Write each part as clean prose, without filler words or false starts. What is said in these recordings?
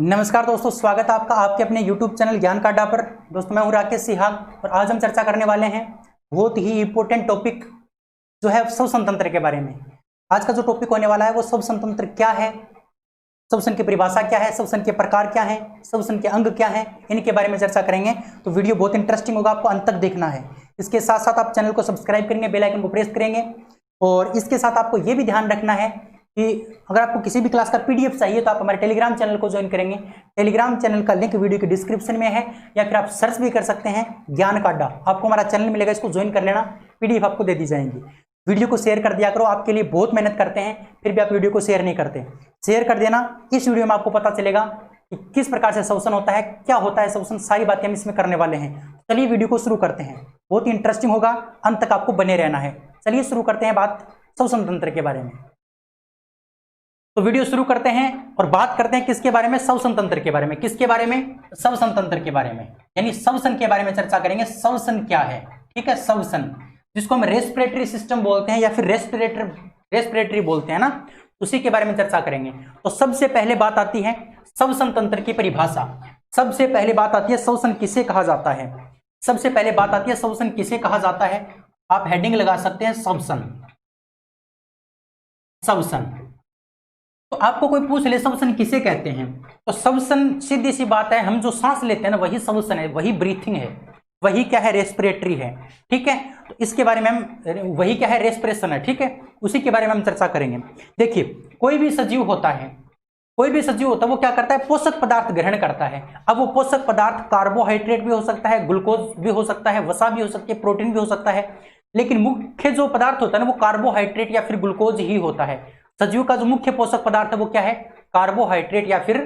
नमस्कार दोस्तों, स्वागत है आपका आपके अपने YouTube चैनल ज्ञान का अड्डा पर। दोस्तों मैं हूं राकेश सिहाग और आज हम चर्चा करने वाले हैं बहुत ही इंपॉर्टेंट टॉपिक जो है श्वसन तंत्र के बारे में। आज का जो टॉपिक होने वाला है वो श्वसन तंत्र क्या है, श्वसन की परिभाषा क्या है, श्वसन के प्रकार क्या है, श्वसन के अंग क्या है, इनके बारे में चर्चा करेंगे। तो वीडियो बहुत इंटरेस्टिंग होगा, आपको अंत तक देखना है। इसके साथ साथ आप चैनल को सब्सक्राइब करेंगे, बेल आइकन को प्रेस करेंगे और इसके साथ आपको यह भी ध्यान रखना है कि अगर आपको किसी भी क्लास का पीडीएफ चाहिए तो आप हमारे टेलीग्राम चैनल को ज्वाइन करेंगे। टेलीग्राम चैनल का लिंक वीडियो के डिस्क्रिप्शन में है या फिर आप सर्च भी कर सकते हैं ज्ञान का अड्डा, आपको हमारा चैनल मिलेगा, इसको ज्वाइन कर लेना, पीडीएफ आपको दे दी जाएंगी। वीडियो को शेयर कर दिया करो, आपके लिए बहुत मेहनत करते हैं फिर भी आप वीडियो को शेयर नहीं करते। शेयर कर देना, इस वीडियो में आपको पता चलेगा कि किस प्रकार से श्वसन होता है, क्या होता है श्वसन, सारी बातें हम इसमें करने वाले हैं। चलिए वीडियो को शुरू करते हैं, बहुत ही इंटरेस्टिंग होगा, अंत तक आपको बने रहना है। चलिए शुरू करते हैं बात श्वसन तंत्र के बारे में। तो वीडियो शुरू करते हैं और बात करते हैं किसके बारे में, श्वसन तंत्र के बारे में। किसके बारे में? श्वसन तंत्र के बारे में, यानी श्वसन के बारे में चर्चा करेंगे। श्वसन क्या है, ठीक है, श्वसन जिसको हम रेस्पिरेटरी सिस्टम बोलते हैं या फिर रेस्पिरेटरी बोलते हैं ना, उसी के बारे में चर्चा करेंगे। तो सबसे पहले बात आती है श्वसन तंत्र की परिभाषा। सबसे पहले बात आती है श्वसन किसे कहा जाता है। सबसे पहले बात आती है श्वसन किसे कहा जाता है। आप हेडिंग लगा सकते हैं श्वसन। श्वसन तो आपको कोई पूछ ले श्वसन किसे कहते हैं, तो श्वसन सीधी सी बात है, हम जो सांस लेते हैं ना वही श्वसन है, वही ब्रीथिंग है, वही क्या है, रेस्पिरेटरी है, ठीक है। तो इसके बारे में हम, वही क्या है, रेस्पिरेशन है, ठीक है, उसी के बारे में हम चर्चा करेंगे। देखिए कोई भी सजीव होता है, कोई भी सजीव होता है वो क्या करता है, पोषक पदार्थ ग्रहण करता है। अब वो पोषक पदार्थ कार्बोहाइड्रेट भी हो सकता है, ग्लूकोज भी हो सकता है, वसा भी हो सकती है, प्रोटीन भी हो सकता है, लेकिन मुख्य जो पदार्थ होता है ना वो कार्बोहाइड्रेट या फिर ग्लूकोज ही होता है। सजीव का जो मुख्य पोषक पदार्थ है वो क्या है, कार्बोहाइड्रेट या फिर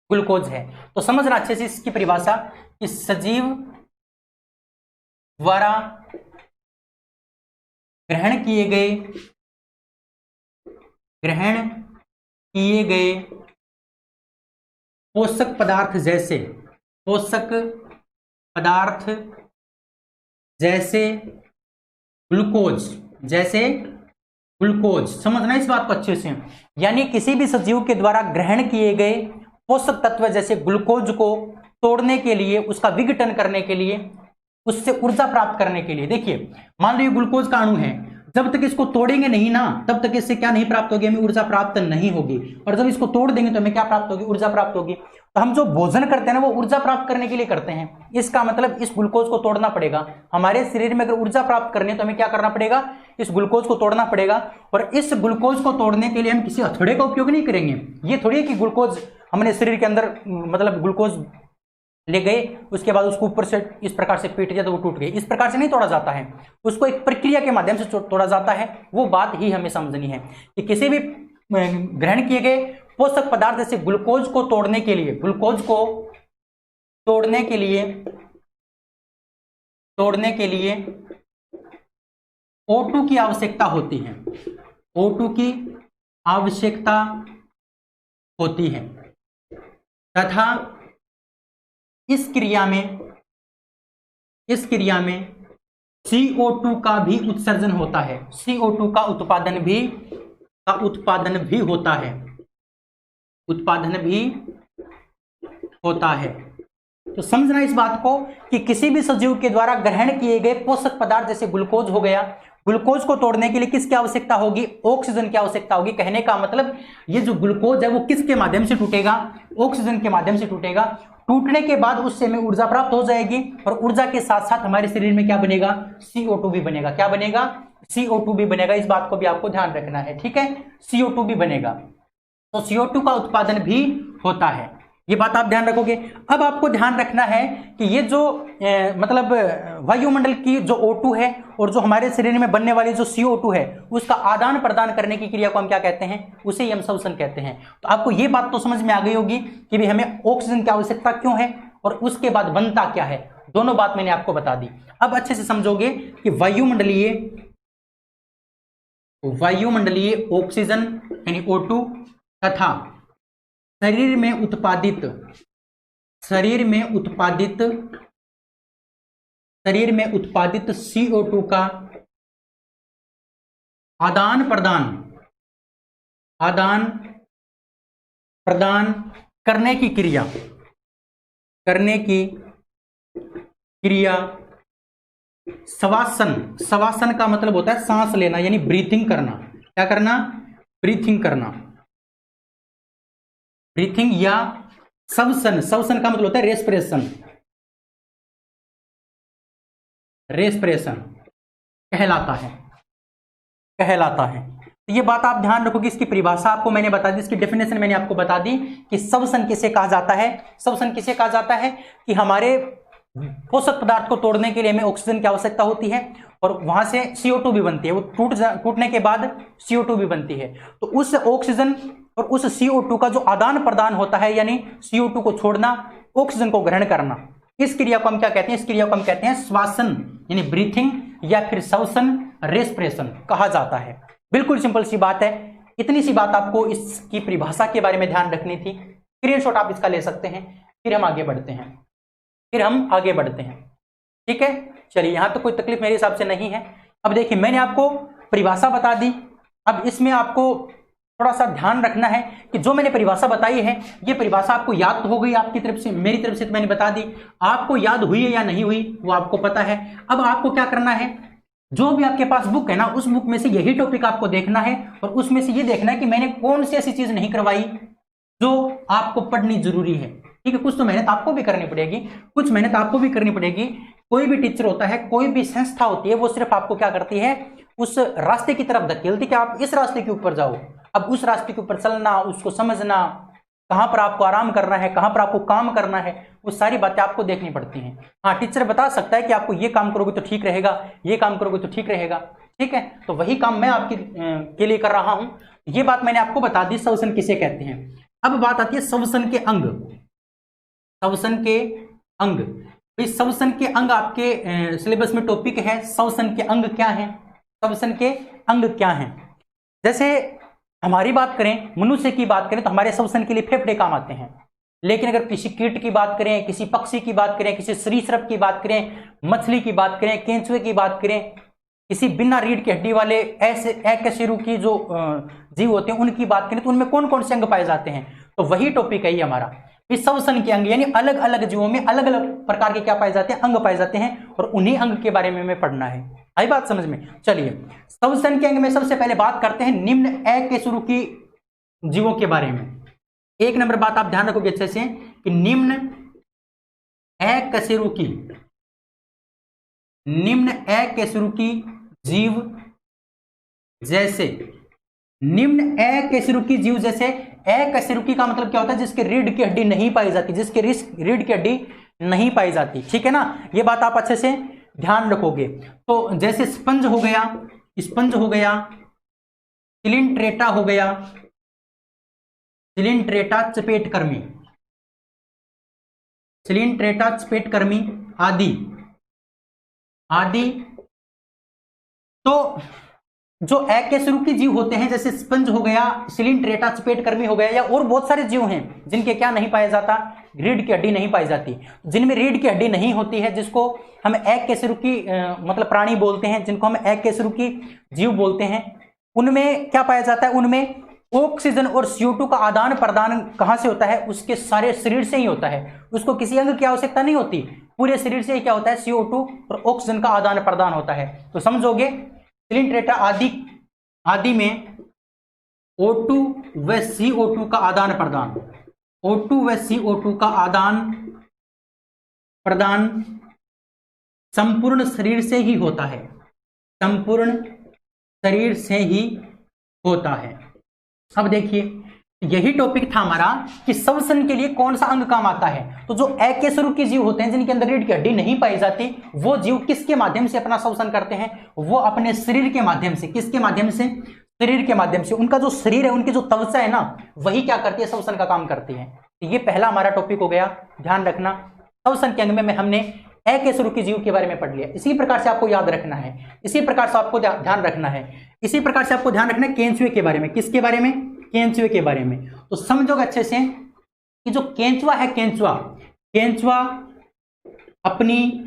ग्लूकोज है। तो समझना अच्छे से इसकी परिभाषा कि सजीव द्वारा ग्रहण किए गए पोषक पदार्थ जैसे ग्लूकोज, समझना इस बात को अच्छे से। यानी किसी भी सजीव के द्वारा ग्रहण किए गए पोषक तत्व जैसे ग्लूकोज को तोड़ने के लिए, उसका विघटन करने के लिए, उससे ऊर्जा प्राप्त करने के लिए। देखिए मान लो ये ग्लूकोज का अणु है, जब तक इसको तोड़ेंगे नहीं ना तब तक इससे क्या नहीं प्राप्त होगी, हमें ऊर्जा प्राप्त नहीं होगी, और जब इसको तोड़ देंगे तो हमें क्या प्राप्त होगी, ऊर्जा प्राप्त होगी। तो हम जो भोजन करते हैं ना वो ऊर्जा प्राप्त करने के लिए करते हैं। इसका मतलब इस ग्लूकोज को तोड़ना पड़ेगा। हमारे शरीर में अगर ऊर्जा प्राप्त करनी है तो हमें क्या करना पड़ेगा, इस ग्लूकोज को तोड़ना पड़ेगा। और इस ग्लूकोज को तोड़ने के लिए हम किसी हथौड़े का उपयोग नहीं करेंगे। ये थोड़ी है कि ग्लूकोज हमने शरीर के अंदर मतलब ग्लूकोज ले गए, उसके बाद उसको ऊपर से इस प्रकार से पीट दिया तो वो टूट गई, इस प्रकार से नहीं तोड़ा जाता है, उसको एक प्रक्रिया के माध्यम से तोड़ा जाता है। वो बात ही हमें समझनी है कि किसी भी ग्रहण किए गए पोषक पदार्थ जैसे ग्लूकोज को तोड़ने के लिए O2 की आवश्यकता होती है, O2 की आवश्यकता होती है, तथा इस क्रिया में CO2 का भी उत्सर्जन होता है, CO2 का उत्पादन भी होता है। तो समझना इस बात को कि किसी भी सजीव के द्वारा ग्रहण किए गए पोषक पदार्थ जैसे ग्लूकोज हो गया, ग्लूकोज को तोड़ने के लिए किसकी आवश्यकता होगी, ऑक्सीजन की आवश्यकता होगी। कहने का मतलब ये जो ग्लूकोज है वो किसके माध्यम से टूटेगा, ऑक्सीजन के माध्यम से टूटेगा। टूटने के बाद उससे हमें ऊर्जा प्राप्त हो जाएगी और ऊर्जा के साथ साथ हमारे शरीर में क्या बनेगा, CO2 भी बनेगा। क्या बनेगा, CO2 भी बनेगा। इस बात को भी आपको ध्यान रखना है, ठीक है, CO2 भी बनेगा। तो CO2 का उत्पादन भी होता है, ये बात आप ध्यान रखोगे। अब आपको ध्यान रखना है कि ये जो मतलब वायुमंडल की जो O2 है और जो हमारे शरीर में बनने वाली जो CO2 है उसका आदान प्रदान करने की क्रिया को हम क्या कहते हैं, उसे ही हम श्वसन कहते हैं। तो आपको ये बात तो समझ में आ गई होगी कि भाई हमें ऑक्सीजन की आवश्यकता क्यों है और उसके बाद बनता क्या है, दोनों बात मैंने आपको बता दी। अब अच्छे से समझोगे कि वायुमंडलीय ऑक्सीजन यानी O2 तथा शरीर में उत्पादित CO2 का आदान प्रदान करने की क्रिया, करने की क्रिया। श्वासन, श्वासन का मतलब होता है सांस लेना, यानी ब्रीथिंग करना। क्या करना? ब्रीथिंग करना, ब्रीथिंग। या श्वसन, श्वसन का मतलब होता है रेस्पिरेशन, रेस्पिरेशन कहलाता है, कहलाता है। तो ये बात आप ध्यान रखोगे, इसकी परिभाषा आपको मैंने बता दी, इसकी डेफिनेशन मैंने आपको बता दी कि श्वसन किसे कहा जाता है। श्वसन किसे कहा जाता है कि हमारे पोषक पदार्थ को तोड़ने के लिए हमें ऑक्सीजन की आवश्यकता होती है और वहां से CO2 भी बनती है, वो टूटने के बाद CO2 भी बनती है। तो उस ऑक्सीजन और उस CO2 का जो आदान प्रदान होता है, यानी CO2 को छोड़ना, ऑक्सीजन को ग्रहण करना, इस क्रिया को हम क्या कहते हैं? इस क्रिया को हम कहते हैं श्वासन, यानी ब्रीथिंग, या फिर श्वसन, रेस्पिरेशन कहा जाता है। बिल्कुल सिंपल सी बात है। इतनी सी बात आपको इसकी परिभाषा के बारे में ध्यान रखनी थी। स्क्रीनशॉट आप इसका ले सकते हैं। फिर हम आगे बढ़ते हैं, ठीक है। चलिए, यहां तो कोई तकलीफ मेरे हिसाब से नहीं है। अब देखिए, मैंने आपको परिभाषा बता दी। अब इसमें आपको थोड़ा सा ध्यान रखना है कि जो मैंने परिभाषा बताई है, ये परिभाषा आपको याद तो हो गई आपकी तरफ से, मेरी तरफ से तो मैंने बता दी। आपको याद हुई है या नहीं हुई वो आपको पता है। अब आपको क्या करना है, जो भी आपके पास बुक है ना, उस बुक में से यही टॉपिक आपको देखना है और उसमें से ये देखना है कि मैंने कौन सी ऐसी चीज नहीं करवाई जो आपको पढ़नी जरूरी है। ठीक है, कुछ तो मेहनत आपको भी करनी पड़ेगी, कुछ मेहनत आपको भी करनी पड़ेगी। कोई भी टीचर होता है, कोई भी संस्था होती है, वो सिर्फ आपको क्या करती है, उस रास्ते की तरफ धकेलती कि आप इस रास्ते के ऊपर जाओ। अब उस रास्ते के ऊपर चलना, उसको समझना, कहां पर आपको आराम करना है, कहां पर आपको काम करना है, वो सारी बातें आपको देखनी पड़ती हैं। हाँ, टीचर बता सकता है कि आपको ये काम करोगे तो ठीक रहेगा, ये काम करोगे तो ठीक रहेगा। ठीक है, तो वही काम मैं आपके के लिए कर रहा हूं। ये बात मैंने आपको बता दी, श्वसन किसे कहते हैं। अब बात आती है श्वसन के अंग। श्वसन के अंग, श्वसन के अंग आपके सिलेबस में टॉपिक है, श्वसन के अंग क्या है, श्वसन के अंग क्या है। जैसे हमारी बात करें, मनुष्य की बात करें, तो हमारे श्वसन के लिए फेफड़े काम आते हैं। लेकिन अगर किसी कीट की बात करें, किसी पक्षी की बात करें, किसी सरीसृप की बात करें, मछली की बात करें, केंचुए की बात करें, किसी बिना रीढ़ की हड्डी वाले ऐसे अकशेरुकी जो जीव होते हैं उनकी बात करें, तो उनमें कौन कौन से अंग पाए जाते हैं। तो वही टॉपिक है ये हमारा, इस श्वसन के अंग, यानी अलग अलग जीवों में अलग अलग प्रकार के क्या पाए जाते हैं, अंग पाए जाते हैं, और उन्हीं अंग के बारे में हमें पढ़ना है। आई बात समझ में। चलिए, श्वसन के अंग में सबसे पहले बात करते हैं निम्न अकशेरुकी जीवों के बारे में। एक नंबर बात आप ध्यान रखोगे अच्छे से कि निम्न अकशेरुकी, निम्न अकशेरुकी जीव जैसे, निम्न अकशेरुकी जीव जैसे, अकशेरुकी का मतलब क्या होता है, जिसके रीढ़ की हड्डी नहीं पाई जाती, जिसके रीढ़ की हड्डी नहीं पाई जाती। ठीक है ना, ये बात आप अच्छे से ध्यान रखोगे। तो जैसे स्पंज हो गया, स्पंज हो गया, सिलिंट्रेटा हो गया, सिलिंट्रेटा चपेटकर्मी, सिलिंट्रेटा चपेटकर्मी आदि आदि। तो जो अकशेरुकी जीव होते हैं, जैसे स्पंज हो गया, सिलिंट्रेटा चपेटकर्मी हो गया, या और बहुत सारे जीव हैं जिनके क्या नहीं पाया जाता, रीढ़ की हड्डी नहीं पाई जाती। जिनमें रीढ़ की हड्डी नहीं होती है, जिसको हम अकशेरुकी मतलब प्राणी बोलते हैं, जिनको हम अकशेरुकी जीव बोलते हैं, उनमें क्या पाया जाता है, उनमें ऑक्सीजन और CO2 का आदान प्रदान कहां से होता है, उसके सारे शरीर से ही होता है। उसको किसी अंग की आवश्यकता नहीं होती, पूरे शरीर से ही क्या होता है, CO2 और ऑक्सीजन का आदान प्रदान होता है। तो समझोगे, सिलिंट्रेटा आदि में O2 व CO2 का आदान प्रदान, O2 व CO2 का आदान प्रदान संपूर्ण शरीर से ही होता है, संपूर्ण शरीर से ही होता है। अब देखिए, यही टॉपिक था हमारा कि श्वसन के लिए कौन सा अंग काम आता है। तो जो अकशेरुकी जीव होते हैं, जिनके अंदर रीढ़ की हड्डी नहीं पाई जाती, वो जीव किसके माध्यम से अपना श्वसन करते हैं, वो अपने शरीर के माध्यम से। किसके माध्यम से, शरीर के माध्यम से। उनका जो शरीर है, उनकी जो त्वचा है ना, वही क्या करती है, श्वसन का काम करती है। तो ये पहला हमारा टॉपिक हो गया, ध्यान रखना। श्वसन के अंग में हमने अकशेरुकी जीव के बारे में पढ़ लिया। इसी प्रकार से आपको याद रखना है, इसी प्रकार से आपको ध्यान रखना है, इसी प्रकार से आपको ध्यान रखना है केंचुए के बारे में। किसके बारे में, केंचुए के बारे में। तो समझोगे अच्छे से कि जो केंचुआ है, केंचुआ अपनी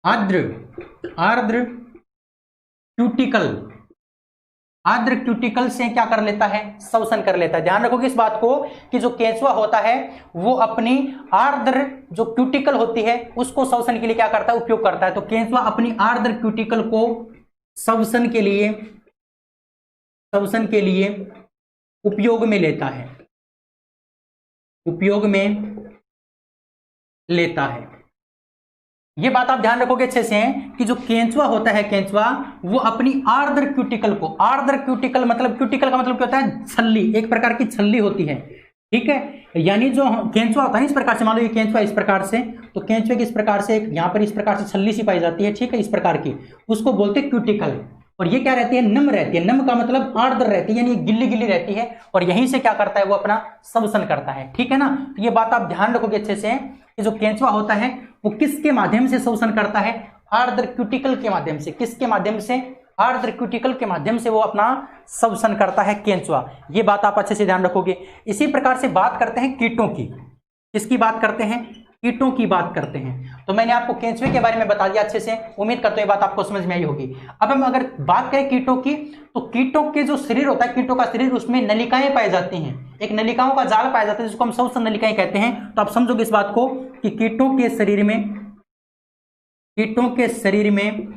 आर्द्र क्यूटिकल, आर्द्र क्यूटिकल से क्या कर लेता है, श्वसन कर लेता है। ध्यान रखोगे इस बात को कि जो केंचुआ होता है वो अपनी आर्द्र जो क्यूटिकल होती है उसको श्वसन के लिए क्या करता है, उपयोग करता है। तो केंचुआ अपनी आर्द्र क्यूटिकल को श्वसन के लिए उपयोग में लेता है, उपयोग में लेता है। ये बात आप ध्यान रखोगे अच्छे से कि जो केंचुआ होता है, केंचुआ वो अपनी आर्द्र क्यूटिकल को, आर्द्र क्यूटिकल मतलब, क्यूटिकल का मतलब क्या होता है, छल्ली, एक प्रकार की छल्ली होती है, ठीक है। यानी जो केंचुआ होता है इस प्रकार से, मान लो ये केंचुआ इस प्रकार से, तो केंचुए की इस प्रकार से यहाँ पर इस प्रकार से छल्ली सी पाई जाती है, ठीक है, इस प्रकार की, उसको बोलते हैं क्यूटिकल। और ये क्या रहती है, नम रहती है। नम का मतलब आर्द्र रहती है, यानी गिल्ली गिल्ली रहती है, और यहीं से क्या करता है, वो अपना श्वसन करता है, ठीक है ना। तो ये बात आप ध्यान रखोगे अच्छे से कि जो केंचुआ होता है वो किसके माध्यम से श्वसन करता है, आर्द्र क्यूटिकल के माध्यम से। किसके माध्यम से, आर्द्र क्यूटिकल के माध्यम से वो अपना श्वसन करता है केंचुआ। ये बात आप अच्छे से ध्यान रखोगे। इसी प्रकार से बात करते हैं कीटों की। किसकी बात करते हैं, कीटों की बात करते हैं। तो मैंने आपको केंचुए के बारे में बता दिया अच्छे से, उम्मीद करते हैं ये बात आपको समझ में आई होगी। अब हम अगर बात करें कीटों की, तो कीटों के जो शरीर होता है, कीटों का शरीर, उसमें नलिकाएं पाई जाती हैं, एक नलिकाओं का जाल पाया जाता है जिसको हम श्वसन नलिकाएं कहते हैं। तो आप समझोगे इस बात को कि कीटों के शरीर में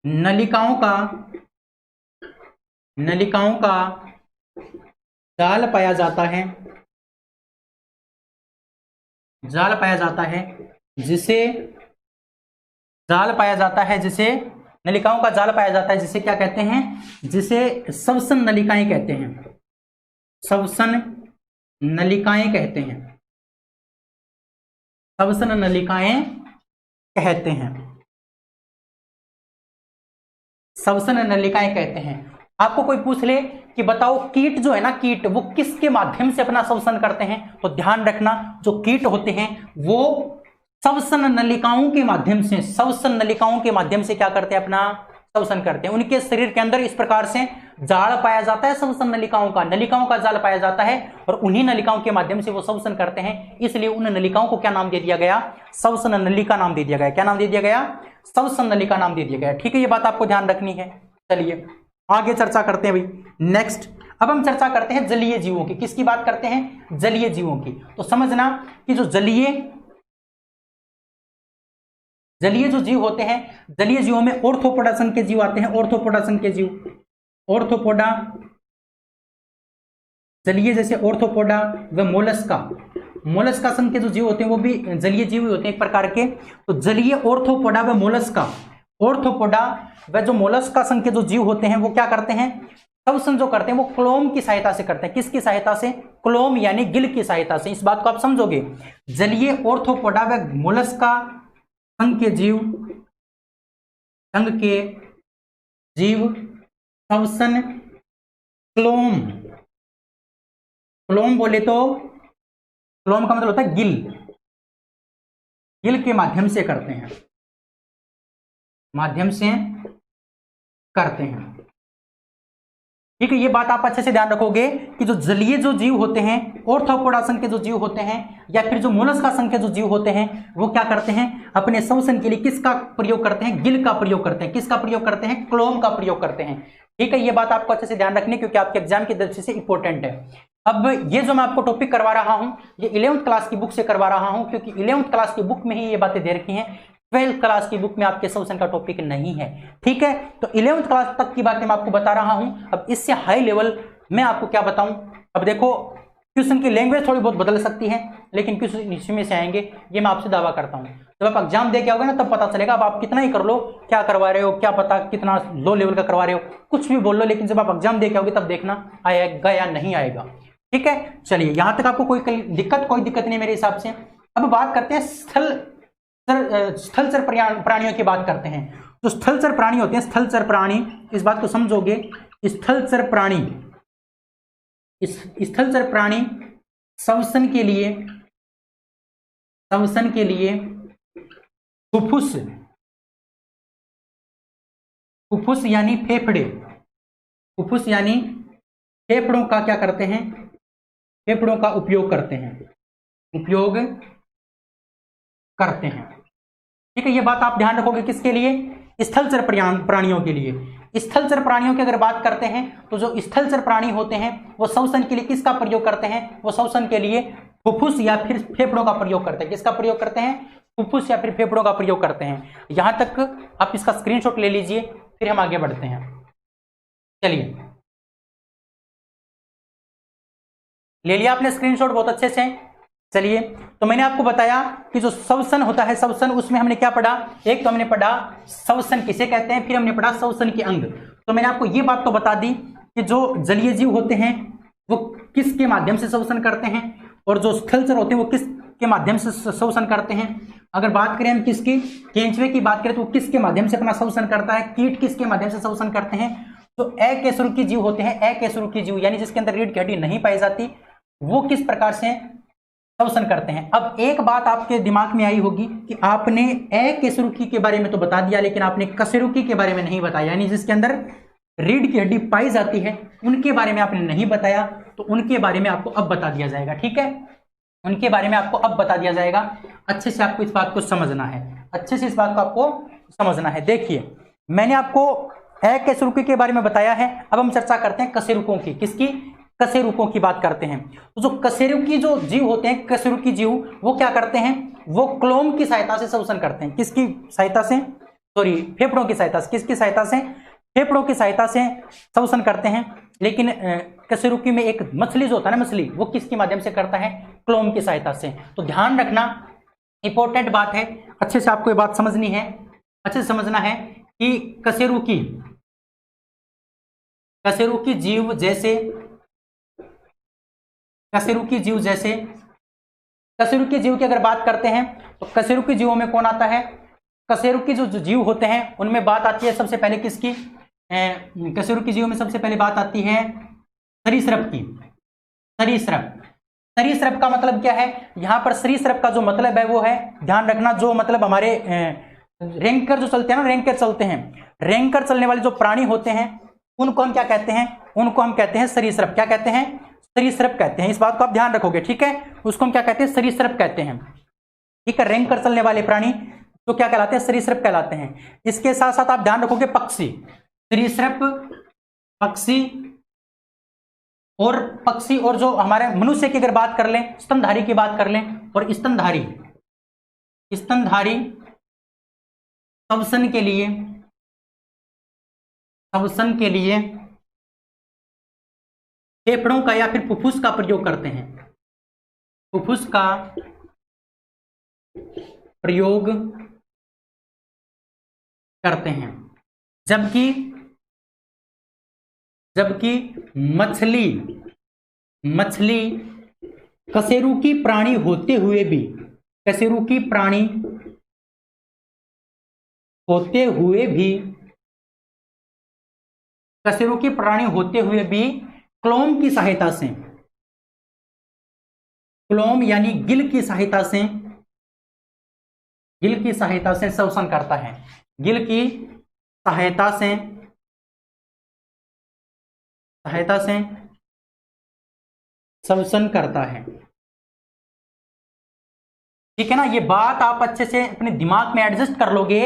नलिकाओं का जाल पाया जाता है, जाल पाया जाता है, जिसे नलिकाओं का जाल पाया जाता है, जिसे क्या कहते हैं, जिसे श्वसन नलिकाएं कहते हैं, श्वसन नलिकाएं कहते हैं, श्वसन नलिकाएं कहते हैं, श्वसन नलिकाएं कहते हैं। आपको कोई पूछ ले कि बताओ कीट जो है ना, कीट वो किसके माध्यम से अपना श्वसन करते हैं, तो ध्यान रखना जो कीट होते हैं वो श्वसन नलिकाओं के माध्यम से, श्वसन नलिकाओं के माध्यम से क्या करते हैं, अपना श्वसन करते हैं। उनके शरीर के अंदर इस प्रकार से जाल पाया जाता है, श्वसन नलिकाओं का जाल पाया जाता है, और उन्हीं नलिकाओं के माध्यम से वो श्वसन करते हैं। इसलिए उन नलिकाओं को क्या नाम दे दिया गया, श्वसन नलिका नाम दे दिया गया। क्या नाम दे दिया गया, श्वसन नलिका नाम दे दिया गया, ठीक है। ये बात आपको ध्यान रखनी है। चलिए आगे चर्चा करते हैं भाई। नेक्स्ट अब हम चर्चा करते हैं जलीय जीवों की। किसकी बात करते हैं, जलीय जीवों की। तो समझना कि जो जलीय जो जीव होते हैं, जलीय जीवों में ऑर्थोपोडा संघ के जीव आते हैं, ऑर्थोपोडा संघ के जीव, ऑर्थोपोडा जलीय, जैसे ऑर्थोपोडा व मोलस्का संघ के जो जीव होते हैं वो भी जलीय जीव होते हैं एक प्रकार के। तो जलीय ऑर्थोपोडा व मोलस्का, ऑर्थोपोडा व जो मोलस्का संघ के जो जीव होते हैं वो क्या करते हैं, श्वसन जो करते हैं वो क्लोम की सहायता से करते हैं। किसकी सहायता से, क्लोम यानी गिल की सहायता से। इस बात को आप समझोगे। जलीय ऑर्थोपोडा व मोलस्का संघ के जीव श्वसन क्लोम बोले तो क्लोम का मतलब होता है गिल के माध्यम से करते हैं, ठीक है। ये बात आप अच्छे से ध्यान रखोगे कि जो जलीय जो जीव होते हैं, ऑर्थोपोडा संघ के जो जीव होते हैं, या फिर जो मोलस्का संघ के जो जीव होते हैं, वो क्या करते हैं, अपने श्वसन के लिए किसका प्रयोग करते हैं, गिल का प्रयोग करते हैं। किसका प्रयोग करते हैं, क्लोम का प्रयोग करते हैं, ठीक है। ये बात आपको अच्छे से ध्यान रखनी है क्योंकि आपके एग्जाम की दृष्टि से इंपॉर्टेंट है। अब ये जो मैं आपको टॉपिक करवा रहा हूं, ये 11th क्लास की बुक से करवा रहा हूं, क्योंकि 11th क्लास की बुक में ही ये बातें दे रखी हैं। 12th क्लास की बुक में आपके श्वसन का टॉपिक नहीं है, ठीक है। तो 11th क्लास तक की बातें मैं आपको बता रहा हूं। अब इससे हाई लेवल मैं आपको क्या बताऊं। अब देखो क्वेश्चन की लैंग्वेज थोड़ी बहुत बदल सकती है, लेकिन क्वेश्चन इसमें से आएंगे, ये मैं आपसे दावा करता हूं। जब आप एग्जाम दे के आओगे ना तब पता चलेगा। अब आप कितना ही कर लो, क्या करवा रहे हो, क्या पता कितना लो लेवल का करवा रहे हो, कुछ भी बोल लो, लेकिन जब आप एग्जाम दे के आओगे तब देखना आएगा या नहीं आएगा, ठीक है। चलिए यहां तक आपको कोई दिक्कत नहीं मेरे हिसाब से। अब बात करते हैं स्थलचर प्राणियों की बात करते हैं। जो स्थलचर प्राणी होते हैं, स्थलचर प्राणी, इस बात को समझोगे, स्थलचर प्राणी श्वसन के लिए फुफ्फुस यानी फेफड़े, फुफ्फुस यानी फेफड़ों का क्या करते हैं, फेफड़ों का उपयोग करते हैं, ठीक है। ये बात आप ध्यान रखोगे किसके लिए, स्थलचर प्राणियों के लिए। स्थलचर प्राणियों की अगर बात करते हैं तो जो स्थलचर प्राणी होते हैं वो श्वसन के लिए किसका प्रयोग करते हैं? वो श्वसन के लिए फुफ्फुस या फिर फेफड़ों का प्रयोग करते हैं। किसका प्रयोग करते हैं? फुफ्फुस या फिर फेफड़ों का प्रयोग करते हैं। यहां तक आप इसका स्क्रीनशॉट ले लीजिए, फिर हम आगे बढ़ते हैं। चलिए, ले लिया आपने स्क्रीनशॉट बहुत अच्छे से। चलिए, तो मैंने आपको बताया कि जो श्वसन होता है, श्वसन, उसमें हमने क्या पढ़ा? एक तो हमने पढ़ा श्वसन किसे कहते हैं, फिर हमने पढ़ा श्वसन के अंग। तो मैंने आपको ये बात तो बता दी कि जो जलीय जीव होते हैं वो किसके माध्यम से श्वसन करते हैं, और जो स्थलचर होते हैं वो किसके माध्यम से श्वसन करते हैं। अगर बात करें हम किसकी, केंचुए की बात करें तो वो किसके माध्यम से अपना श्वसन करता है, कीट किसके माध्यम से श्वसन करते हैं। तो अकशेरुकी जीव होते हैं, अकशेरुकी जीव यानी जिसके अंदर रीढ़ की हड्डी नहीं पाई जाती, वो किस प्रकार से श्वसन करते हैं। अब एक बात आपके दिमाग में आई होगी कि आपने अकशेरुकी के बारे में तो बता दिया, लेकिन आपने कशेरुकी के बारे में नहीं बताया, यानी जिसके अंदर रीढ़ की हड्डी पाई जाती है उनके बारे में आपने नहीं बताया। तो उनके बारे में आपको अब बता दिया जाएगा, ठीक है, उनके बारे में आपको अब बता दिया जाएगा। अच्छे से आपको इस बात को समझना है, अच्छे से इस बात को आपको समझना है। देखिए, मैंने आपको अकशेरुकी के बारे में बताया है, अब हम चर्चा करते हैं कशेरुकों की। किसकी? कशेरुकों की बात करते हैं। तो जो कशेरुकी जो जीव होते हैं, कशेरुकी जीव, वो क्या करते हैं? वो क्लोम की सहायता से श्वसन करते हैं। किसकी सहायता से? सॉरी, फेफड़ों की सहायता से। किसकी सहायता से? फेफड़ों की सहायता से श्वसन करते हैं। लेकिन कशेरुकी में एक मछली जो होता है ना, मछली, वो किसके माध्यम से करता है? क्लोम की सहायता से। तो ध्यान रखना, इंपॉर्टेंट बात है, अच्छे से आपको ये बात समझनी है, अच्छे से समझना है कि कशेरुकी जीव जैसे कशेरुकी जीव की अगर बात करते हैं तो कशेरुकी जीवों में कौन आता है? कशेरुकी जो जीव होते हैं उनमें बात आती है सबसे पहले किसकी? कशेरुकी जीवों में सबसे पहले बात आती है सरीसृप की। सरीसृप का मतलब क्या है? यहां पर सरीसृप का जो मतलब है वो है, ध्यान रखना, जो मतलब हमारे रेंकर जो चलते हैं ना, रेंकर चलते हैं, रेंकर चलने वाले जो प्राणी होते हैं उनको हम क्या कहते हैं? उनको हम कहते हैं सरीसृप। क्या कहते हैं? सरीसृप कहते हैं। इस बात को आप ध्यान रखोगे, ठीक है, उसको हम क्या कहते हैं? सरीसृप कहते हैं, ठीक है। रेंकर चलने वाले प्राणी तो क्या कहलाते हैं? सरीसृप कहलाते हैं। इसके साथ साथ आप ध्यान रखोगे पक्षी, सरीसृप, पक्षी, और जो हमारे मनुष्य की अगर बात कर लें, स्तनधारी की बात कर लें, और स्तनधारी श्वसन के लिए फेफड़ों का या फिर फुफ्फुस का प्रयोग करते हैं। फुफ्फुस का प्रयोग करते हैं। जबकि मछली कशेरुकी प्राणी होते हुए भी क्लोम की सहायता से, क्लोम यानी गिल की सहायता से श्वसन करता है। गिल की सहायता से श्वसन करता है, ठीक है ना। ये बात आप अच्छे से अपने दिमाग में एडजस्ट कर लोगे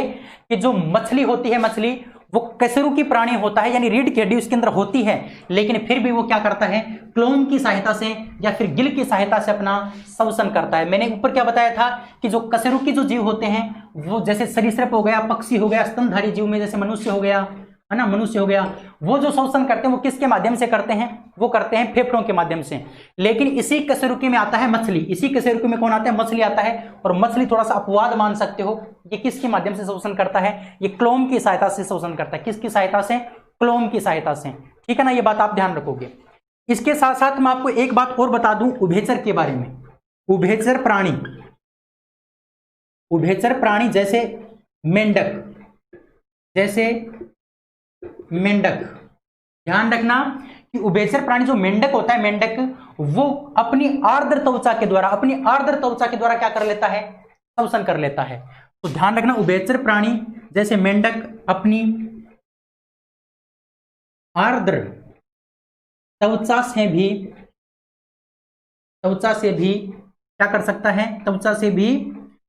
कि जो मछली होती है, मछली वो कशेरुकी प्राणी होता है, यानी रीढ़ की हड्डी उसके अंदर होती है, लेकिन फिर भी वो क्या करता है? क्लोम की सहायता से या फिर गिल की सहायता से अपना श्वसन करता है। मैंने ऊपर क्या बताया था कि जो कशेरुकी जो जीव होते हैं वो जैसे सरीसृप हो गया, पक्षी हो गया, स्तनधारी जीव में जैसे मनुष्य हो गया, है ना, मनुष्य हो गया, वो जो श्वसन करते हैं वो किसके माध्यम से करते हैं? वो करते हैं फेफड़ों के माध्यम से। लेकिन इसी कशेरुकी में आता है मछली। इसी कशेरुकी में कौन आता है? मछली आता है। और मछली थोड़ा सा अपवाद मान सकते हो, ये किसके माध्यम से श्वसन करता है? ये क्लोम की सहायता से श्वसन करता है। किसकी सहायता से? क्लोम की सहायता से, ठीक है ना। ये बात आप ध्यान रखोगे। इसके साथ साथ मैं आपको एक बात और बता दूं उभयचर के बारे में। उभयचर प्राणी जैसे मेंढक, ध्यान रखना कि उभयचर प्राणी जो मेंढक होता है, मेंढक, वो अपनी आर्द्र त्वचा के द्वारा क्या कर लेता है? श्वसन कर लेता है। तो ध्यान रखना, उभयचर प्राणी जैसे मेंढक अपनी आर्द्र त्वचा से भी क्या कर सकता है? त्वचा से भी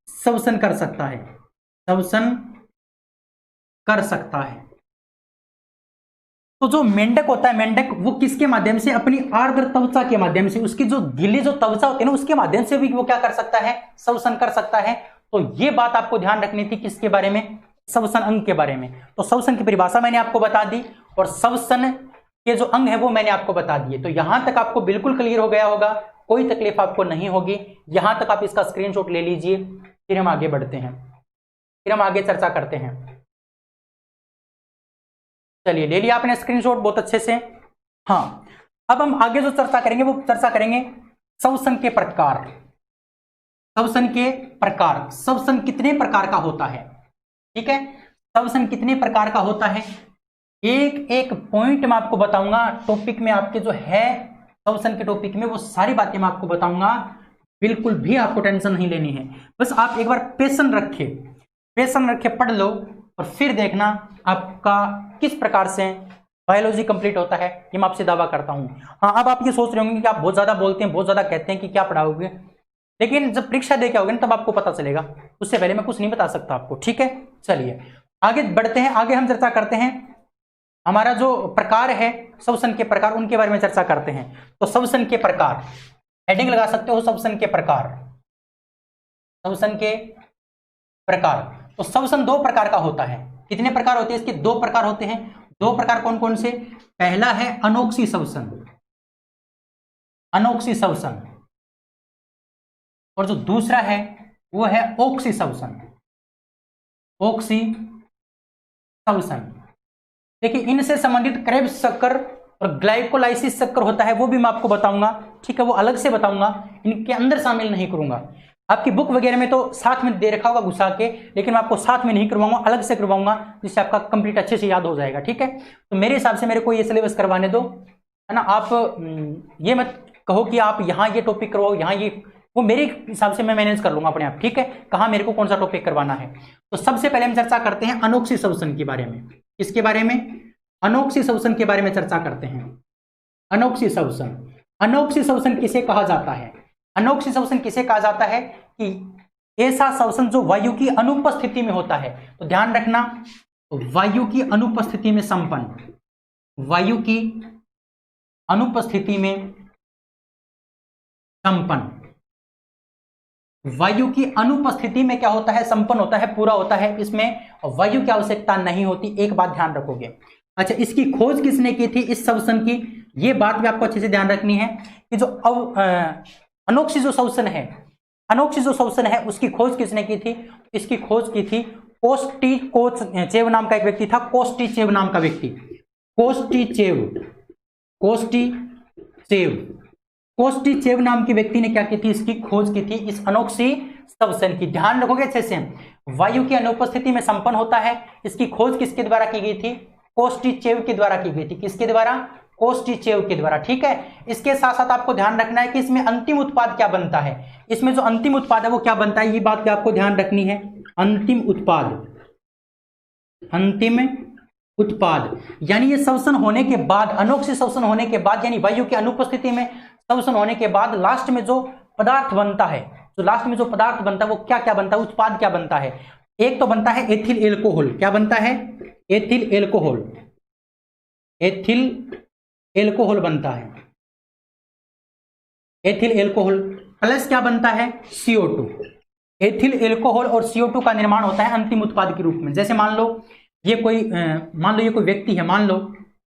श्वसन कर सकता है, तो जो मेंढक होता है, मेंढक वो किसके माध्यम से, अपनी आर्द्र त्वचा के माध्यम से, उसकी जो गीली जो त्वचा होती है ना उसके माध्यम से भी वो क्या कर सकता है, श्वसन कर सकता है। तो ये बात आपको ध्यान रखनी थी, किसके बारे में, श्वसन अंग के बारे में। तो श्वसन की परिभाषा मैंने आपको बता दी और श्वसन के जो अंग है वो मैंने आपको बता दिए। तो यहां तक आपको बिल्कुल क्लियर हो गया होगा, कोई तकलीफ आपको नहीं होगी। यहां तक आप इसका स्क्रीनशॉट ले लीजिए, फिर हम आगे बढ़ते हैं, फिर हम आगे चर्चा करते हैं। चलिए ले लिया आपने स्क्रीनशॉट बहुत अच्छे से। हाँ, अब हम आगे जो चर्चा करेंगे वो चर्चा करेंगे श्वसन के प्रकार। श्वसन के प्रकार, श्वसन कितने प्रकार का होता है, ठीक है, श्वसन कितने प्रकार का होता है, एक एक पॉइंट मैं आपको बताऊंगा। टॉपिक में आपके जो है श्वसन के टॉपिक में वो सारी बातें मैं आपको बताऊंगा, बिल्कुल भी आपको टेंशन नहीं लेनी है। बस आप एक बार पेशेंस रखे, पढ़ लो और फिर देखना आपका किस प्रकार से बायोलॉजी कंप्लीट होता है, ये मैं आपसे दावा करता हूं। हाँ, अब आप ये सोच रहे होंगे कि आप बहुत ज्यादा बोलते हैं, बहुत ज्यादा कहते हैं कि क्या पढ़ाओगे, लेकिन जब परीक्षा दे के आओगे ना तब आपको पता चलेगा, उससे पहले मैं कुछ नहीं बता सकता आपको, ठीक है। चलिए आगे बढ़ते हैं, आगे हम चर्चा करते हैं हमारा जो प्रकार है श्वसन के प्रकार, उनके बारे में चर्चा करते हैं। तो श्वसन के प्रकार, हेडिंग लगा सकते हो, श्वसन के प्रकार, श्वसन के प्रकार। तो श्वसन दो प्रकार का होता है, कितने प्रकार होते हैं इसके, दो प्रकार होते हैं। दो प्रकार कौन कौन से, पहला है अनोक्सी श्वसन, अनोक्सी श्वसन, और जो दूसरा है वो है ओक्सी श्वसन, ओक्सी श्वसन। देखिए इनसे संबंधित क्रेब्स चक्कर और ग्लाइकोलाइसिस चक्कर होता है, वो भी मैं आपको बताऊंगा, ठीक है, वो अलग से बताऊंगा, इनके अंदर शामिल नहीं करूंगा। आपकी बुक वगैरह में तो साथ में दे रखा होगा घुसा के, लेकिन मैं आपको साथ में नहीं करवाऊंगा, अलग से करवाऊंगा, जिससे आपका कंप्लीट अच्छे से याद हो जाएगा, ठीक है। तो मेरे हिसाब से मेरे को ये सिलेबस करवाने दो, है ना। आप ये मत कहो कि आप यहाँ ये टॉपिक करवाओ, यहाँ ये, वो मेरे हिसाब से मैं मैनेज कर लूंगा अपने आप, ठीक है, कहाँ मेरे को कौन सा टॉपिक करवाना है। तो सबसे पहले हम चर्चा करते हैं अनोक्सी श्वसन के बारे में। किसके बारे में, अनोक्सी श्वसन के बारे में चर्चा करते हैं। अनोक्सी श्वसन, अनोक्सी श्वसन किसे कहा जाता है, अनोक्सी श्वसन किसे कहा जाता है कि ऐसा श्वसन जो वायु की अनुपस्थिति में होता है। तो ध्यान रखना, वायु की अनुपस्थिति में संपन्न, वायु की अनुपस्थिति में संपन्न, वायु की अनुपस्थिति में क्या होता है, संपन्न होता है, पूरा होता है, इसमें वायु की आवश्यकता नहीं होती। एक बात ध्यान रखोगे। अच्छा, इसकी खोज किसने की थी इस श्वसन की, ये बात भी आपको अच्छे से ध्यान रखनी है कि जो अनोक्सी जो श्वसन है, अनोक्सी जो श्वसन है उसकी खोज किसने की थी, इसकी खोज की थी कोस्टिचेव नाम का एक व्यक्ति था, कोस्टिचेव नाम का व्यक्ति, कोस्टिचेव, कोस्टिचेव नाम के व्यक्ति ने क्या की थी, इसकी खोज की थी, इस अनोक्सी श्वसन की। ध्यान रखोगे अच्छे से, वायु की अनुपस्थिति में संपन्न होता है। इसकी खोज किसके द्वारा की गई थी, कोस्टिचेव के द्वारा की गई थी। किसके द्वारा, कोस्टिचेव के द्वारा, ठीक है। इसके साथ साथ आपको ध्यान रखना है कि इसमें अंतिम उत्पाद क्या बनता है, इसमें जो अंतिम उत्पाद है वो क्या बनता है, ये बात भी आपको ध्यान रखनी है। अंतिम उत्पाद, अंतिम उत्पाद, यानी ये श्वसन होने के बाद, अनोक्सी श्वसन होने के बाद, यानी वायु की अनुपस्थिति में श्वसन होने के बाद लास्ट में जो पदार्थ बनता है, तो लास्ट में जो पदार्थ बनता है वो क्या क्या बनता है, उत्पाद क्या बनता है। एक तो बनता है एथिल एल्कोहल, क्या बनता है, एथिल एल्कोहल, एथिल एल्कोहल बनता है, एथिल एल्कोहल प्लस क्या बनता है, CO2। एथिल एल्कोहल और CO2 का निर्माण होता है अंतिम उत्पाद के रूप में। जैसे मान लो ये कोई व्यक्ति है, मान लो